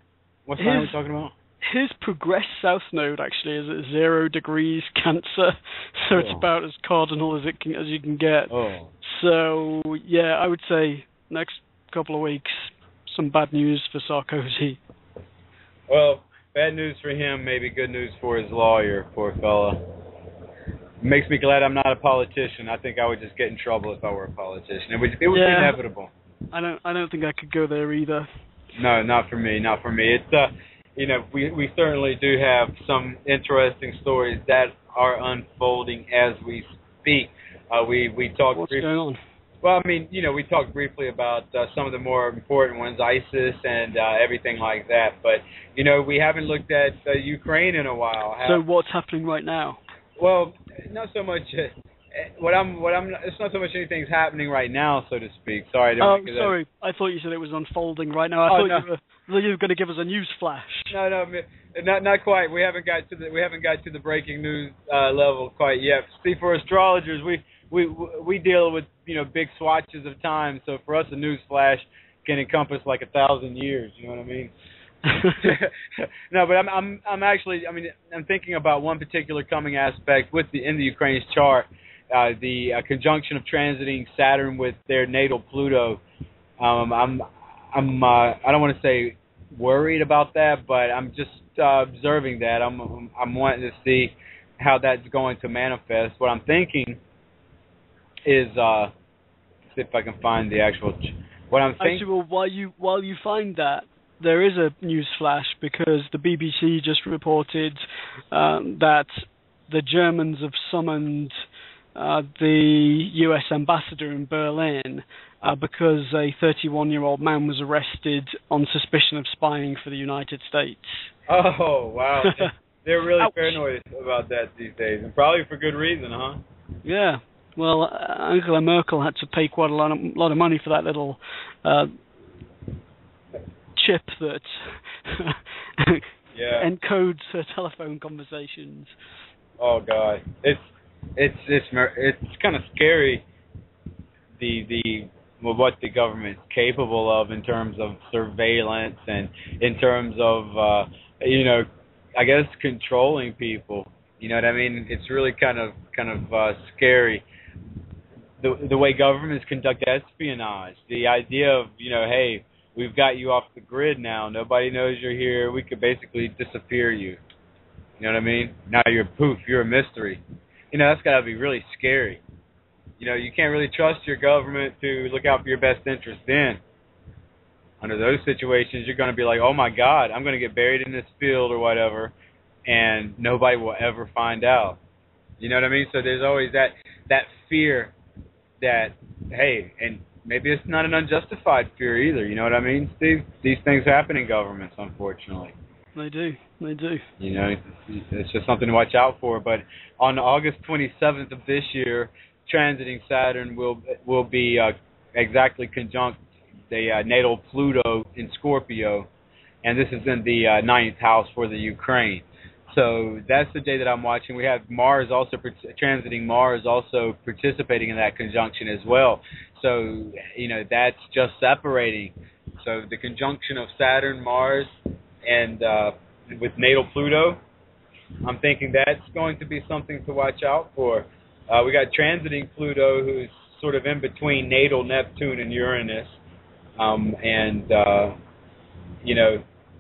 talking about? His progressed South Node actually is at 0 degrees Cancer, so it's about as cardinal as you can get. Oh. So yeah, I would say next couple of weeks. Some bad news for Sarkozy. Well, bad news for him, maybe good news for his lawyer, poor fella. It makes me glad I'm not a politician. I think I would just get in trouble if I were a politician. It would be inevitable. I don't think I could go there either. No, not for me. It's we certainly do have some interesting stories that are unfolding as we speak. We talked. What's going on? Well, I mean, we talked briefly about some of the more important ones, ISIS and everything like that. But, we haven't looked at Ukraine in a while. So what's happening right now? Well, not so much. It's not so much anything's happening right now, so to speak. Sorry. Sorry. I thought you said it was unfolding right now. I thought you were going to give us a news flash. No, not quite. We haven't got to the breaking news level quite yet. See, for astrologers, we deal with big swatches of time. So for us, a news flash can encompass like 1,000 years. You know what I mean? No, but I'm thinking about one particular coming aspect in the Ukraine's chart, the conjunction of transiting Saturn with their natal Pluto. I don't want to say worried about that, but I'm just observing that. I'm wanting to see how that's going to manifest. What I'm thinking is see if I can find the actual. What I'm thinking. Actually, well, while you find that, there is a news flash because the BBC just reported that the Germans have summoned the U.S. ambassador in Berlin because a 31-year-old man was arrested on suspicion of spying for the United States. Oh, wow. They're really paranoid about that these days, and probably for good reason, huh? Yeah. Well, Angela Merkel had to pay quite a lot of money for that little chip that encodes her telephone conversations. Oh God, it's kind of scary. What the government's capable of in terms of surveillance and in terms of I guess controlling people. You know what I mean? It's really kind of scary. The way governments conduct espionage, the idea of, hey, we've got you off the grid now. Nobody knows you're here. We could basically disappear you. You know what I mean? Now you're poof, you're a mystery. That's got to be really scary. You can't really trust your government to look out for your best interest then. Under those situations, you're going to be like, oh my God, I'm going to get buried in this field or whatever, and nobody will ever find out. You know what I mean? So there's always that fear that, hey, and maybe it's not an unjustified fear either. You know what I mean, Steve? These things happen in governments, unfortunately. They do. It's just something to watch out for. But on August 27th of this year, transiting Saturn will be exactly conjunct the natal Pluto in Scorpio, and this is in the ninth house for the Ukraine. So that's the day that I'm watching. We have Mars also transiting Mars, also participating in that conjunction as well. So that's just separating. So the conjunction of Saturn, Mars, and with natal Pluto, I'm thinking that's going to be something to watch out for. We got transiting Pluto, who's sort of in between natal Neptune and Uranus, and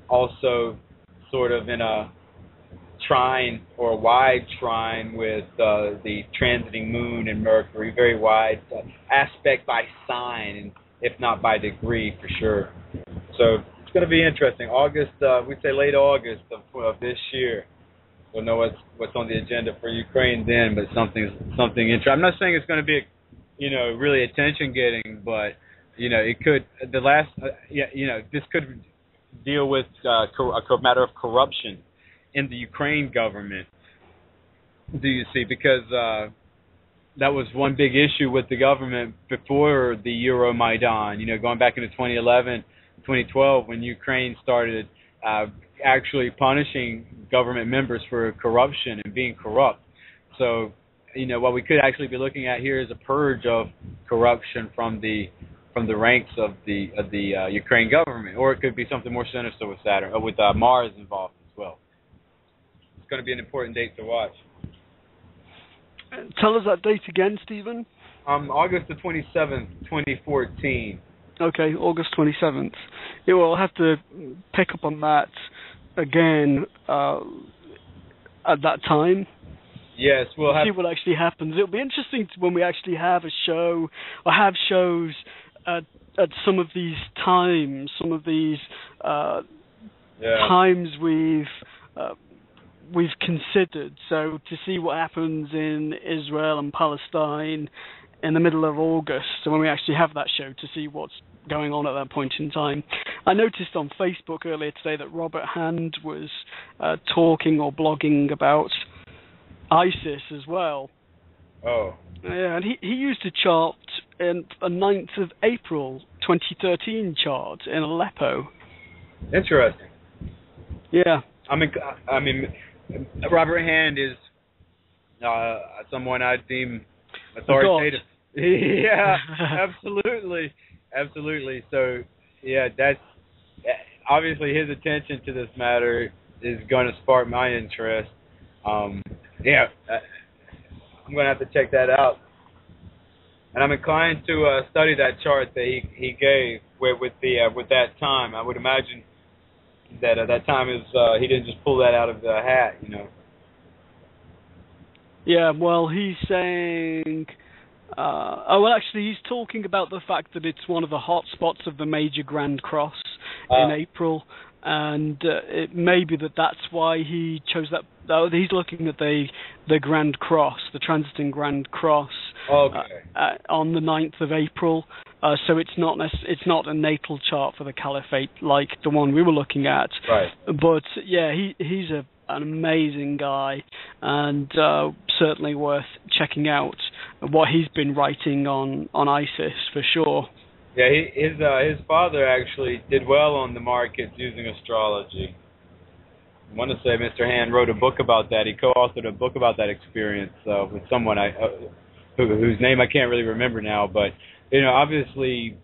also sort of in a trine or a wide trine with the transiting Moon and Mercury, very wide aspect by sign, and if not by degree, for sure. So it's going to be interesting. August, we say late August of this year. We'll know what's on the agenda for Ukraine then, but something interesting. I'm not saying it's going to be, really attention getting, but it could. This could deal with a matter of corruption in the Ukraine government. Do you see? Because that was one big issue with the government before the Euromaidan. Going back into 2011, 2012, when Ukraine started actually punishing government members for corruption and being corrupt. So, what we could actually be looking at here is a purge of corruption from the ranks of the Ukraine government, or it could be something more sinister with Saturn, or with Mars involved as well. It's going to be an important date to watch. Tell us that date again, Stephen. August the 27th, 2014. Okay, August 27th. Yeah, well, I'll have to pick up on that again at that time. Yes, we'll see what actually happens. It'll be interesting when we actually have a show or have shows at some of these times, times we've considered. So to see what happens in Israel and Palestine in the middle of August, so when we actually have that show, to see what's going on at that point in time. I noticed on Facebook earlier today that Robert Hand was talking or blogging about ISIS as well. Oh. Yeah, and he used a chart in a 9th of April 2013 chart in Aleppo. Interesting. Yeah. I mean, Robert Hand is someone I deem authoritative. Yeah, absolutely. So, yeah, that's obviously his attention to this matter is going to spark my interest. I'm going to have to check that out, and I'm inclined to study that chart that he gave with that time. I would imagine that that time is he didn't just pull that out of the hat, Yeah, well, he's saying. Actually, he's talking about the fact that it's one of the hot spots of the major Grand Cross in April, and it may be that's why he chose that. He's looking at the Grand Cross, the transiting Grand Cross, on the 9th of April. So it's not a natal chart for the caliphate like the one we were looking at. Right. But yeah, he's an amazing guy, and certainly worth checking out what he's been writing on ISIS for sure. Yeah, his father actually did well on the markets using astrology. I want to say Mr. Hand wrote a book about that. He co-authored a book about that experience with someone whose name I can't really remember now, but obviously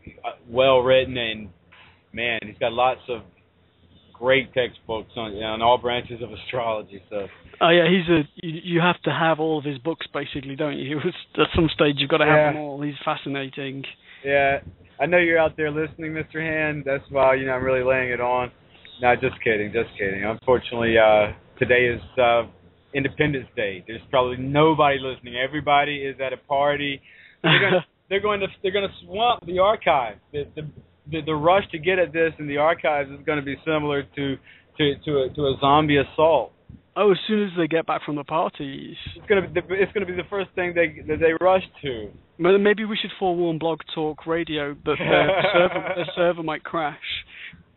well written, and man, he's got lots of great textbooks on all branches of astrology. So. Oh yeah, you have to have all of his books basically, don't you? At some stage you've got to have them all. He's fascinating. Yeah, I know you're out there listening, Mr. Hand. That's why I'm really laying it on. No, just kidding. Unfortunately, Today is Independence Day. There's probably nobody listening. Everybody is at a party. They're going to swamp the archive. The rush to get at this in the archives is going to be similar to a zombie assault. Oh, as soon as they get back from the parties. It's going to be the first thing that they rush to. Maybe we should forewarn Blog Talk Radio that the server might crash.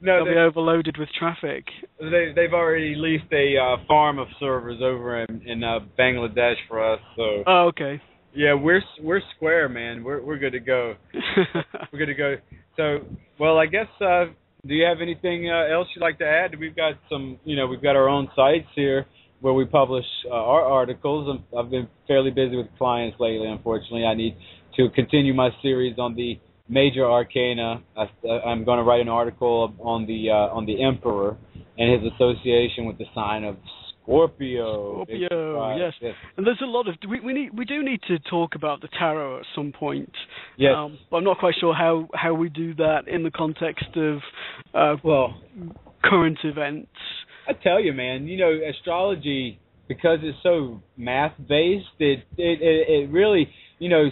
No, they'll be overloaded with traffic. They've already leased a farm of servers over in Bangladesh for us. So. Oh, okay. Yeah, we're square, man. We're good to go. We're good to go. So, well, I guess. Do you have anything else you'd like to add? We've got we've got our own sites here where we publish our articles. I've been fairly busy with clients lately. Unfortunately, I need to continue my series on the major arcana. I'm going to write an article on the Emperor and his association with the sign of Scorpio. Yes. And there's a lot of we do need to talk about the tarot at some point. Yes. But I'm not quite sure how we do that in the context of current events. I tell you, man, astrology, because it's so math based, it really,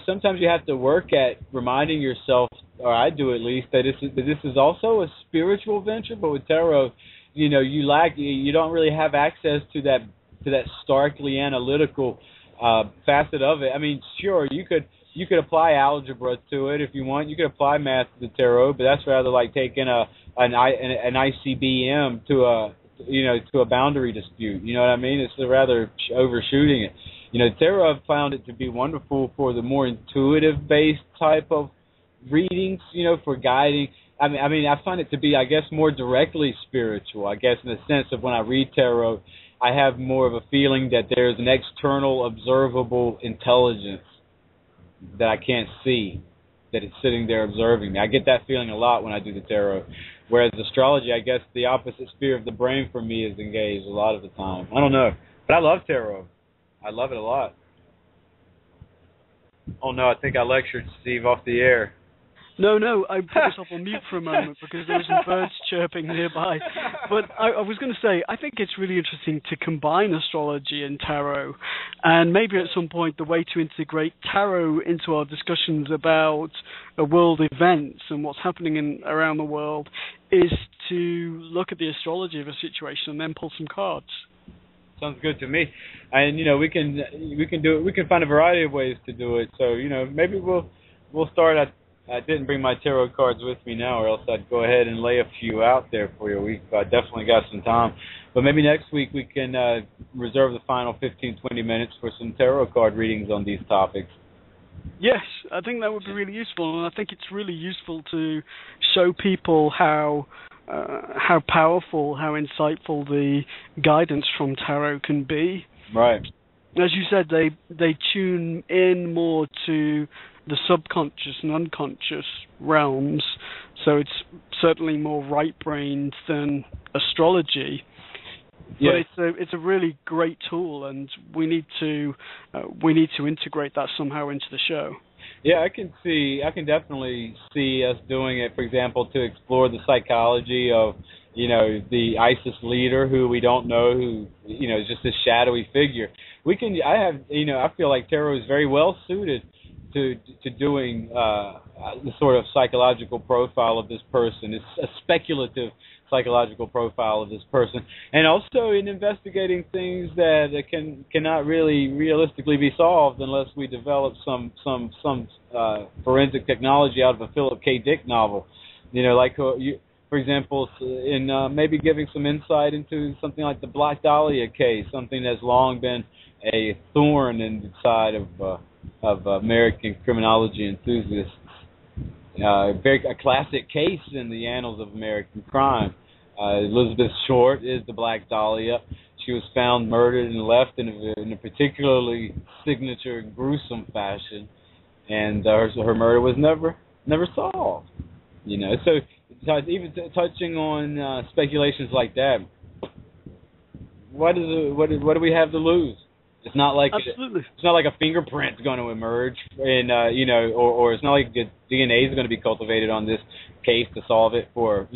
sometimes you have to work at reminding yourself, or I do at least, that this is also a spiritual venture. But with tarot, you don't really have access to that starkly analytical facet of it. I mean, sure, you could apply algebra to it if you want. You could apply math to the tarot, but that's rather like taking an ICBM to a boundary dispute. You know what I mean? It's rather overshooting it. Tarot, I've found it to be wonderful for the more intuitive based type of readings. For guiding. I mean, I find it to be, I guess, more directly spiritual. I guess in the sense of when I read tarot, I have more of a feeling that there's an external, observable intelligence that I can't see, that it's sitting there observing me. I get that feeling a lot when I do the tarot. Whereas astrology, I guess the opposite sphere of the brain for me is engaged a lot of the time. I don't know. But I love tarot. I love it a lot. Oh, no, I think I lectured Steve off the air. No, I put myself on mute for a moment because there were some birds chirping nearby. But I was going to say, I think it's really interesting to combine astrology and tarot, and maybe at some point the way to integrate tarot into our discussions about world events and what's happening around the world is to look at the astrology of a situation and then pull some cards. Sounds good to me. And we can do it. We can find a variety of ways to do it. So maybe we'll start at. I didn't bring my tarot cards with me now, or else I'd go ahead and lay a few out there for you. We've definitely got some time. But maybe next week we can reserve the final 15, 20 minutes for some tarot card readings on these topics. Yes, I think that would be really useful, and I think it's really useful to show people how powerful, how insightful the guidance from tarot can be. Right. As you said, they tune in more to the subconscious and unconscious realms, so it's certainly more right-brained than astrology. Yes. But it's a really great tool, and we need to integrate that somehow into the show. Yeah, I can definitely see us doing it. For example, to explore the psychology of the ISIS leader who we don't know, who is just a shadowy figure. I feel like tarot is very well suited to doing the sort of psychological profile of this person. It's a speculative psychological profile of this person, and also in investigating things that cannot really realistically be solved unless we develop some forensic technology out of a Philip K. Dick novel. For example, in maybe giving some insight into something like the Black Dahlia case, something that's long been a thorn in the side of American criminology enthusiasts. A classic case in the annals of American crime. Elizabeth Short is the Black Dahlia. She was found murdered and left in a particularly signature gruesome fashion, and her murder was never solved. So even touching on speculations like that, what do we have to lose? It's not like it's not like a fingerprint's going to emerge, and or it's not like DNA is going to be cultivated on this case to solve it for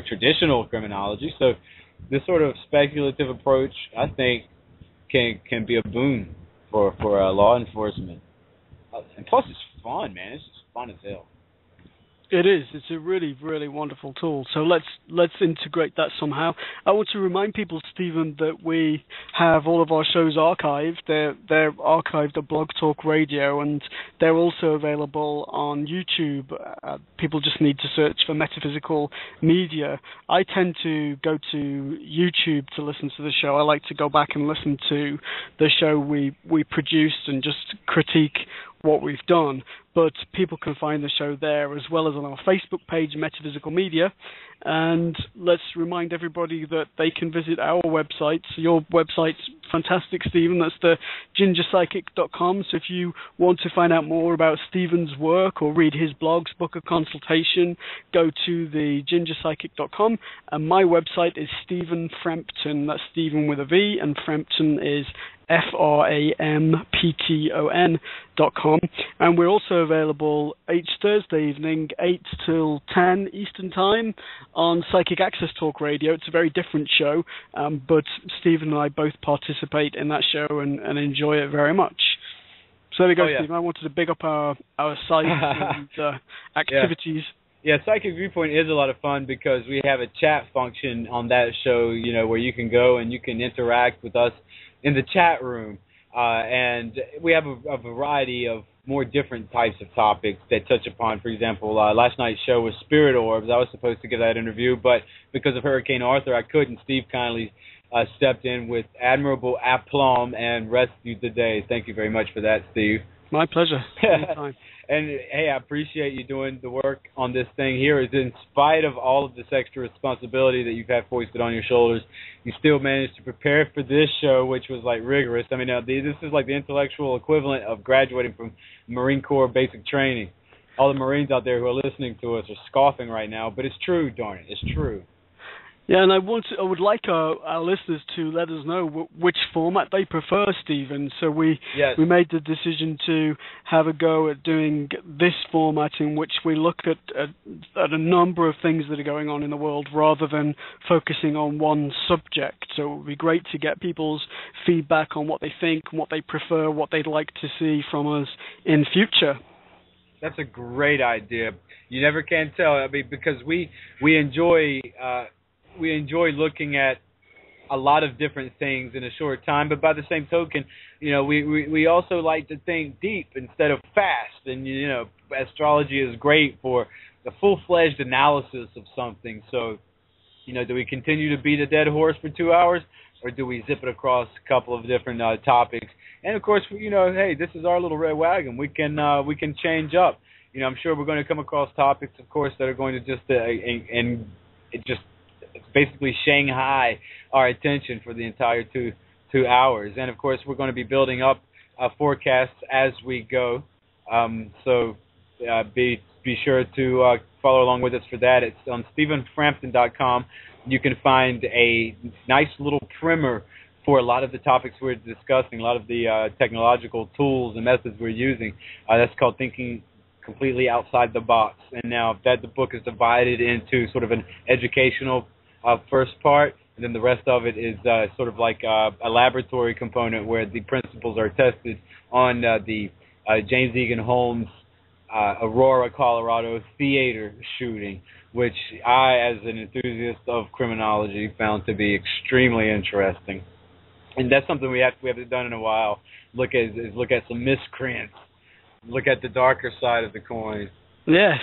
traditional criminology. So, this sort of speculative approach, I think, can be a boon for law enforcement. And plus, it's fun, man. It's just fun as hell. It is. It's a really, really wonderful tool. So let's integrate that somehow. I want to remind people, Stephen, that we have all of our shows archived. They're archived at Blog Talk Radio, and they're also available on YouTube. People just need to search for Metaphysical Media. I tend to go to YouTube to listen to the show. I like to go back and listen to the show we produced and just critique what we've done, but people can find the show there as well as on our Facebook page, Metaphysical Media. And let's remind everybody that they can visit our website. So your website's fantastic, Stephen. That's the gingerpsychic.com. So if you want to find out more about Stephen's work or read his blogs, book a consultation, go to the gingerpsychic.com. And my website is Stephen Frampton. That's Stephen with a V, and Frampton is FRAMPTON.com. And we're also available each Thursday evening, 8 till 10 Eastern Time on Psychic Access Talk Radio. It's a very different show, but Stephen and I both participate in that show and enjoy it very much. So there we go, Stephen. I wanted to big up our site and activities. Yeah, Psychic Viewpoint is a lot of fun because we have a chat function on that show, where you can go and you can interact with us in the chat room, and we have a variety of more different types of topics that touch upon, for example, last night's show was Spirit Orbs. I was supposed to give that interview, but because of Hurricane Arthur, I couldn't. Steve kindly stepped in with admirable aplomb and rescued the day. Thank you very much for that, Steve. My pleasure. Anytime. And, hey, I appreciate you doing the work on this thing here. In spite of all of this extra responsibility that you've had foisted on your shoulders, you still managed to prepare for this show, which was, rigorous. I mean, this is like the intellectual equivalent of graduating from Marine Corps basic training. All the Marines out there who are listening to us are scoffing right now, but it's true, darn it. It's true. Yeah, and I would like our listeners to let us know which format they prefer, Stephen. So we made the decision to have a go at doing this format in which we look at a number of things that are going on in the world rather than focusing on one subject. So it would be great to get people's feedback on what they think, what they prefer, what they'd like to see from us in future. That's a great idea. You never can tell. I mean, because we enjoy looking at a lot of different things in a short time, but by the same token, we also like to think deep instead of fast. And astrology is great for the full-fledged analysis of something. So, do we continue to beat a dead horse for 2 hours, or do we zip it across a couple of different topics? And of course, hey, this is our little red wagon. We can change up. I'm sure we're going to come across topics, of course, that are going to just basically Shanghai our attention for the entire two hours. And, of course, we're going to be building up forecasts as we go. So be sure to follow along with us for that. It's on StephenFrampton.com. You can find a nice little primer for a lot of the topics we're discussing, a lot of the technological tools and methods we're using. That's called Thinking Completely Outside the Box. And now the book is divided into sort of an educational first part, and then the rest of it is sort of like a laboratory component where the principles are tested on the James Egan Holmes Aurora, Colorado theater shooting, which I, as an enthusiast of criminology, found to be extremely interesting. And that's something we haven't done in a while. Look at some miscreants. Look at the darker side of the coin. Yes,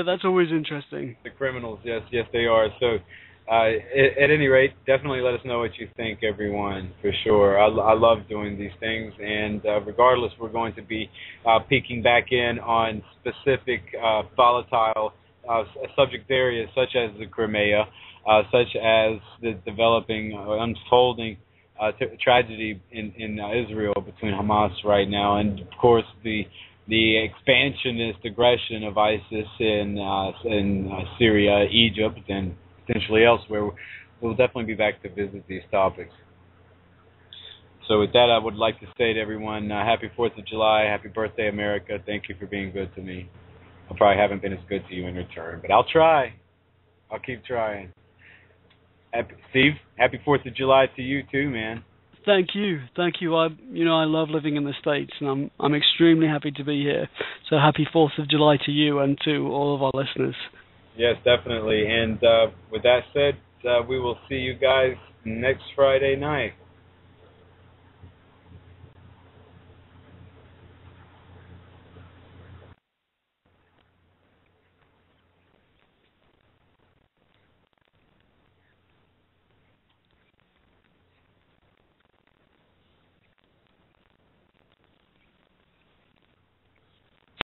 that's always interesting. The criminals, yes, they are. So, at any rate, definitely let us know what you think, everyone, for sure. I love doing these things, and regardless, we're going to be peeking back in on specific volatile subject areas, such as the Crimea, such as the developing, unfolding tragedy in Israel between Hamas right now, and of course the expansionist aggression of ISIS in Syria, Egypt, and potentially elsewhere. We'll definitely be back to visit these topics. So with that, I would like to say to everyone, happy 4th of July, happy birthday, America. Thank you for being good to me. I probably haven't been as good to you in return, but I'll try. I'll keep trying. Steve, happy 4th of July to you too, man. Thank you, thank you. I love living in the States, and I'm extremely happy to be here. So happy 4th of July to you and to all of our listeners. Yes, definitely. And with that said, we will see you guys next Friday night.